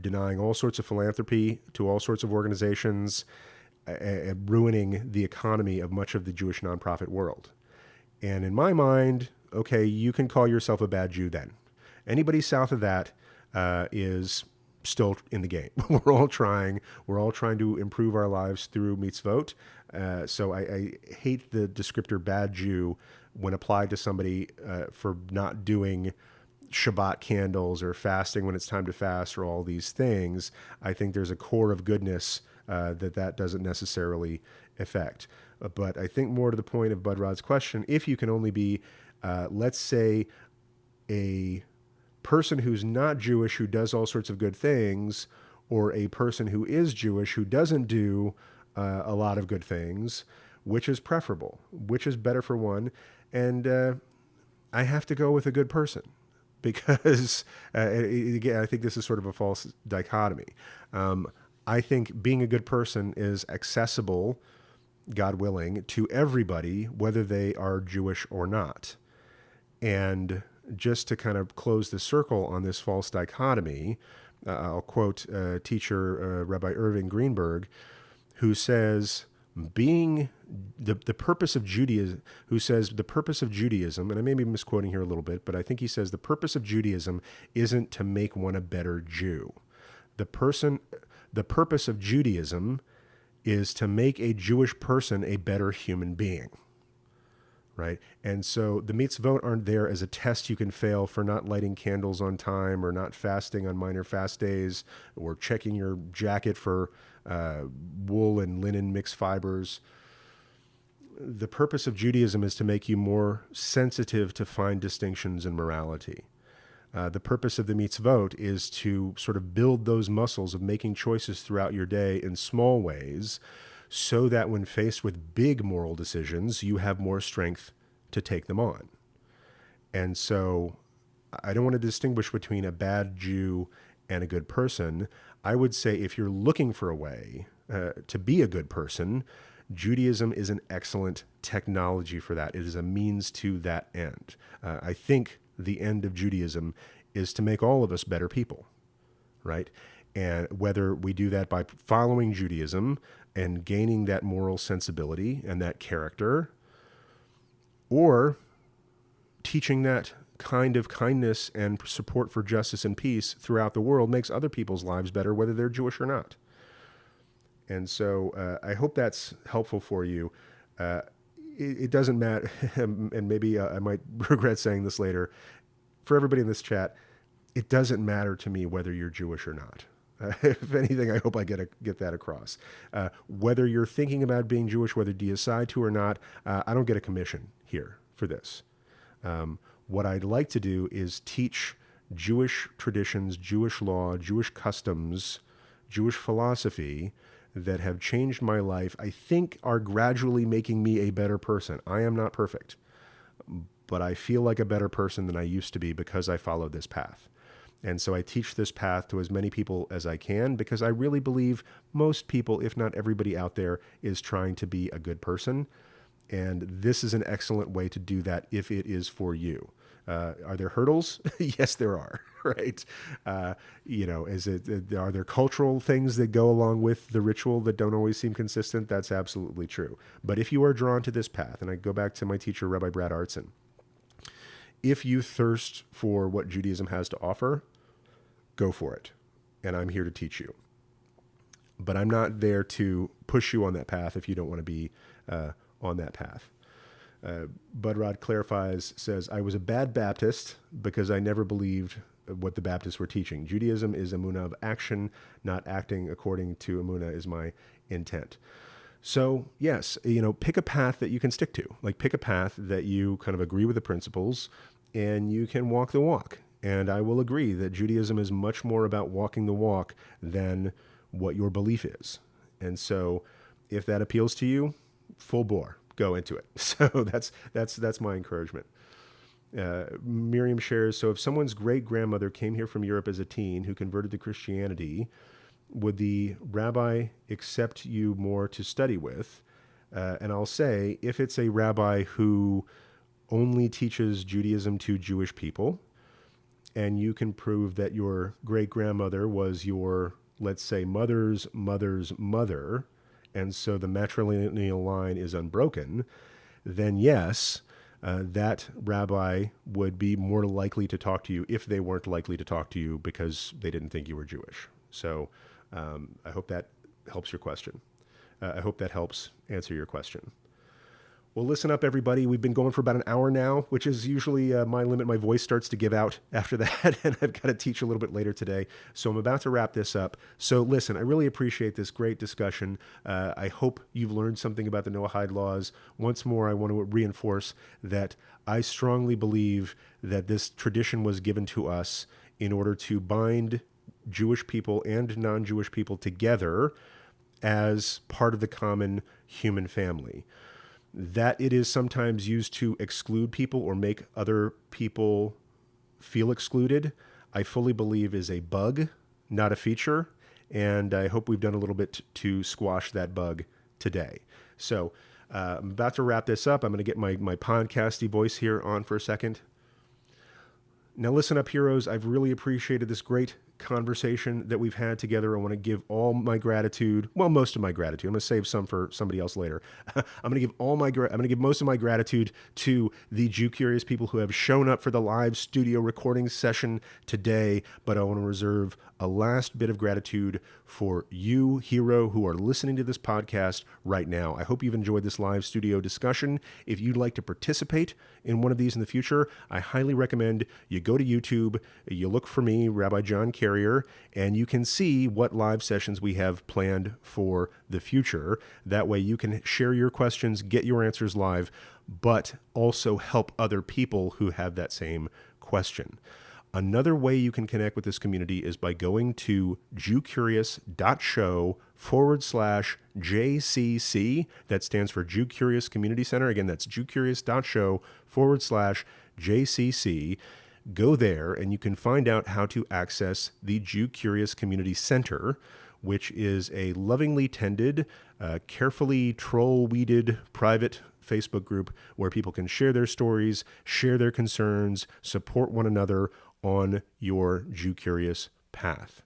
denying all sorts of philanthropy to all sorts of organizations, and ruining the economy of much of the Jewish nonprofit world. And in my mind, okay, you can call yourself a bad Jew then. Anybody south of that is still in the game. We're all trying to improve our lives through mitzvot. So I hate the descriptor bad Jew when applied to somebody for not doing Shabbat candles or fasting when it's time to fast or all these things. I think there's a core of goodness that doesn't necessarily affect. But I think more to the point of Budrod's question, if you can only be, let's say, a person who's not Jewish who does all sorts of good things, or a person who is Jewish who doesn't do a lot of good things, which is preferable? Which is better for one? And I have to go with a good person, because again, I think this is sort of a false dichotomy. I think being a good person is accessible, God willing, to everybody, whether they are Jewish or not. And just to kind of close the circle on this false dichotomy, I'll quote teacher Rabbi Irving Greenberg, who says, being the purpose of Judaism, and I may be misquoting here a little bit, but I think he says the purpose of Judaism isn't to make one a better Jew. The purpose of Judaism is to make a Jewish person a better human being, right? And so the mitzvot aren't there as a test you can fail for not lighting candles on time, or not fasting on minor fast days, or checking your jacket for wool and linen mixed fibers. The purpose of Judaism is to make you more sensitive to fine distinctions in morality. The purpose of the mitzvot is to sort of build those muscles of making choices throughout your day in small ways, so that when faced with big moral decisions, you have more strength to take them on. And so I don't want to distinguish between a bad Jew and a good person. I would say if you're looking for a way to be a good person, Judaism is an excellent technology for that. It is a means to that end. I think the end of Judaism is to make all of us better people, right? And whether we do that by following Judaism and gaining that moral sensibility and that character, or teaching that kind of kindness and support for justice and peace throughout the world makes other people's lives better, whether they're Jewish or not. And so I hope that's helpful for you. It doesn't matter, and maybe I might regret saying this later, for everybody in this chat, it doesn't matter to me whether you're Jewish or not. If anything, I hope I get that across. Whether you're thinking about being Jewish, whether you decide to or not, I don't get a commission here for this. What I'd like to do is teach Jewish traditions, Jewish law, Jewish customs, Jewish philosophy that have changed my life, I think are gradually making me a better person. I am not perfect, but I feel like a better person than I used to be because I followed this path. And so I teach this path to as many people as I can because I really believe most people, if not everybody out there, is trying to be a good person. And this is an excellent way to do that if it is for you. Are there hurdles? Yes, there are, right? Are there cultural things that go along with the ritual that don't always seem consistent? That's absolutely true. But if you are drawn to this path, and I go back to my teacher, Rabbi Brad Artson, if you thirst for what Judaism has to offer, go for it. And I'm here to teach you. But I'm not there to push you on that path if you don't want to be on that path. Bud Rod clarifies, says, I was a bad Baptist because I never believed what the Baptists were teaching. Judaism is emunah of action, not acting according to emunah is my intent. So yes, pick a path that you can stick to. Like pick a path that you kind of agree with the principles and you can walk the walk. And I will agree that Judaism is much more about walking the walk than what your belief is. And so if that appeals to you, full bore, go into it. So that's my encouragement. Miriam shares, so if someone's great-grandmother came here from Europe as a teen who converted to Christianity, would the rabbi accept you more to study with? And I'll say, if it's a rabbi who only teaches Judaism to Jewish people, and you can prove that your great-grandmother was your, let's say, mother's mother's mother, and so the matrilineal line is unbroken, then yes, that rabbi would be more likely to talk to you if they weren't likely to talk to you because they didn't think you were Jewish. So I hope that helps your question. I hope that helps answer your question. Well, listen up, everybody. We've been going for about an hour now, which is usually my limit. My voice starts to give out after that, and I've got to teach a little bit later today. So I'm about to wrap this up. So listen, I really appreciate this great discussion. I hope you've learned something about the Noahide Laws. Once more, I want to reinforce that I strongly believe that this tradition was given to us in order to bind Jewish people and non-Jewish people together as part of the common human family. That it is sometimes used to exclude people or make other people feel excluded, I fully believe is a bug, not a feature, and I hope we've done a little bit to squash that bug today. So I'm about to wrap this up. I'm going to get my podcasty voice here on for a second. Now listen up, heroes. I've really appreciated this great conversation that we've had together. I want to give all my gratitude, well, most of my gratitude. I'm going to save some for somebody else later. I'm going to give most of my gratitude to the Jew Curious people who have shown up for the live studio recording session today, but I want to reserve a last bit of gratitude for you, hero, who are listening to this podcast right now. I hope you've enjoyed this live studio discussion. If you'd like to participate in one of these in the future, I highly recommend you go to YouTube, you look for me, Rabbi John Carrier, and you can see what live sessions we have planned for the future. That way you can share your questions, get your answers live, but also help other people who have that same question. Another way you can connect with this community is by going to jewcurious.show/JCC. That stands for Jew Curious Community Center. Again, that's jewcurious.show/JCC. Go there and you can find out how to access the Jew Curious Community Center, which is a lovingly tended, carefully troll-weeded private Facebook group where people can share their stories, share their concerns, support one another on your Jew Curious path.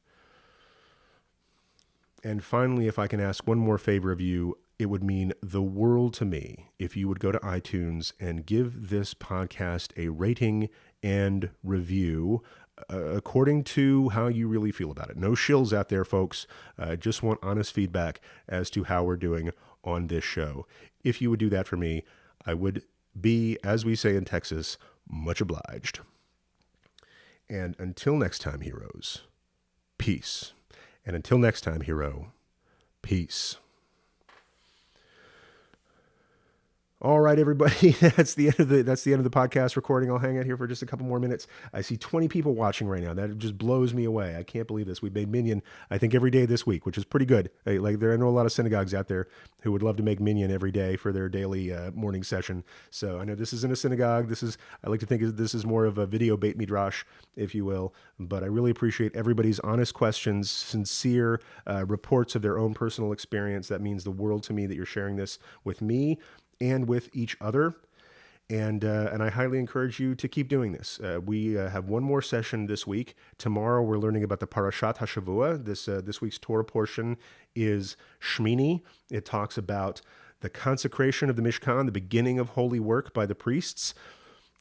And finally, if I can ask one more favor of you, it would mean the world to me if you would go to iTunes and give this podcast a rating and review according to how you really feel about it. No shills out there, folks. I just want honest feedback as to how we're doing on this show. If you would do that for me, I would be, as we say in Texas, much obliged. And until next time, heroes, peace. And until next time, hero, peace. All right, everybody. That's the end of the podcast recording. I'll hang out here for just a couple more minutes. I see 20 people watching right now. That just blows me away. I can't believe this. We made minyan, I think, every day this week, which is pretty good. I know a lot of synagogues out there who would love to make minyan every day for their daily morning session. So I know this isn't a synagogue. I like to think this is more of a video Beit Midrash, if you will. But I really appreciate everybody's honest questions, sincere reports of their own personal experience. That means the world to me that you're sharing this with me and with each other. And I highly encourage you to keep doing this. We have one more session this week. Tomorrow we're learning about the Parashat HaShavua. This week's Torah portion is Shmini. It talks about the consecration of the Mishkan, the beginning of holy work by the priests.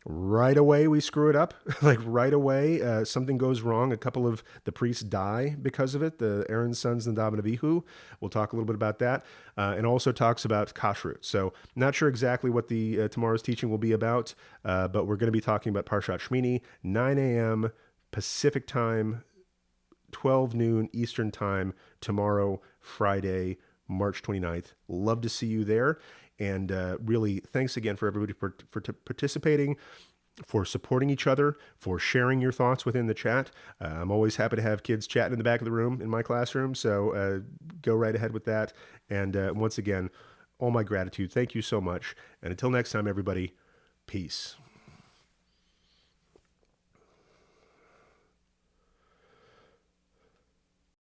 Right away, we screw it up. Right away, something goes wrong. A couple of the priests die because of it. The Aaron's sons, Nadab and Abihu. We'll talk a little bit about that. And also talks about kashrut. So not sure exactly what the tomorrow's teaching will be about, but we're going to be talking about Parshat Shmini, 9 a.m. Pacific time, 12 noon Eastern time, tomorrow, Friday, March 29th. Love to see you there. And really, thanks again for everybody for participating, for supporting each other, for sharing your thoughts within the chat. I'm always happy to have kids chatting in the back of the room in my classroom, so go right ahead with that. And once again, all my gratitude. Thank you so much. And until next time, everybody, peace.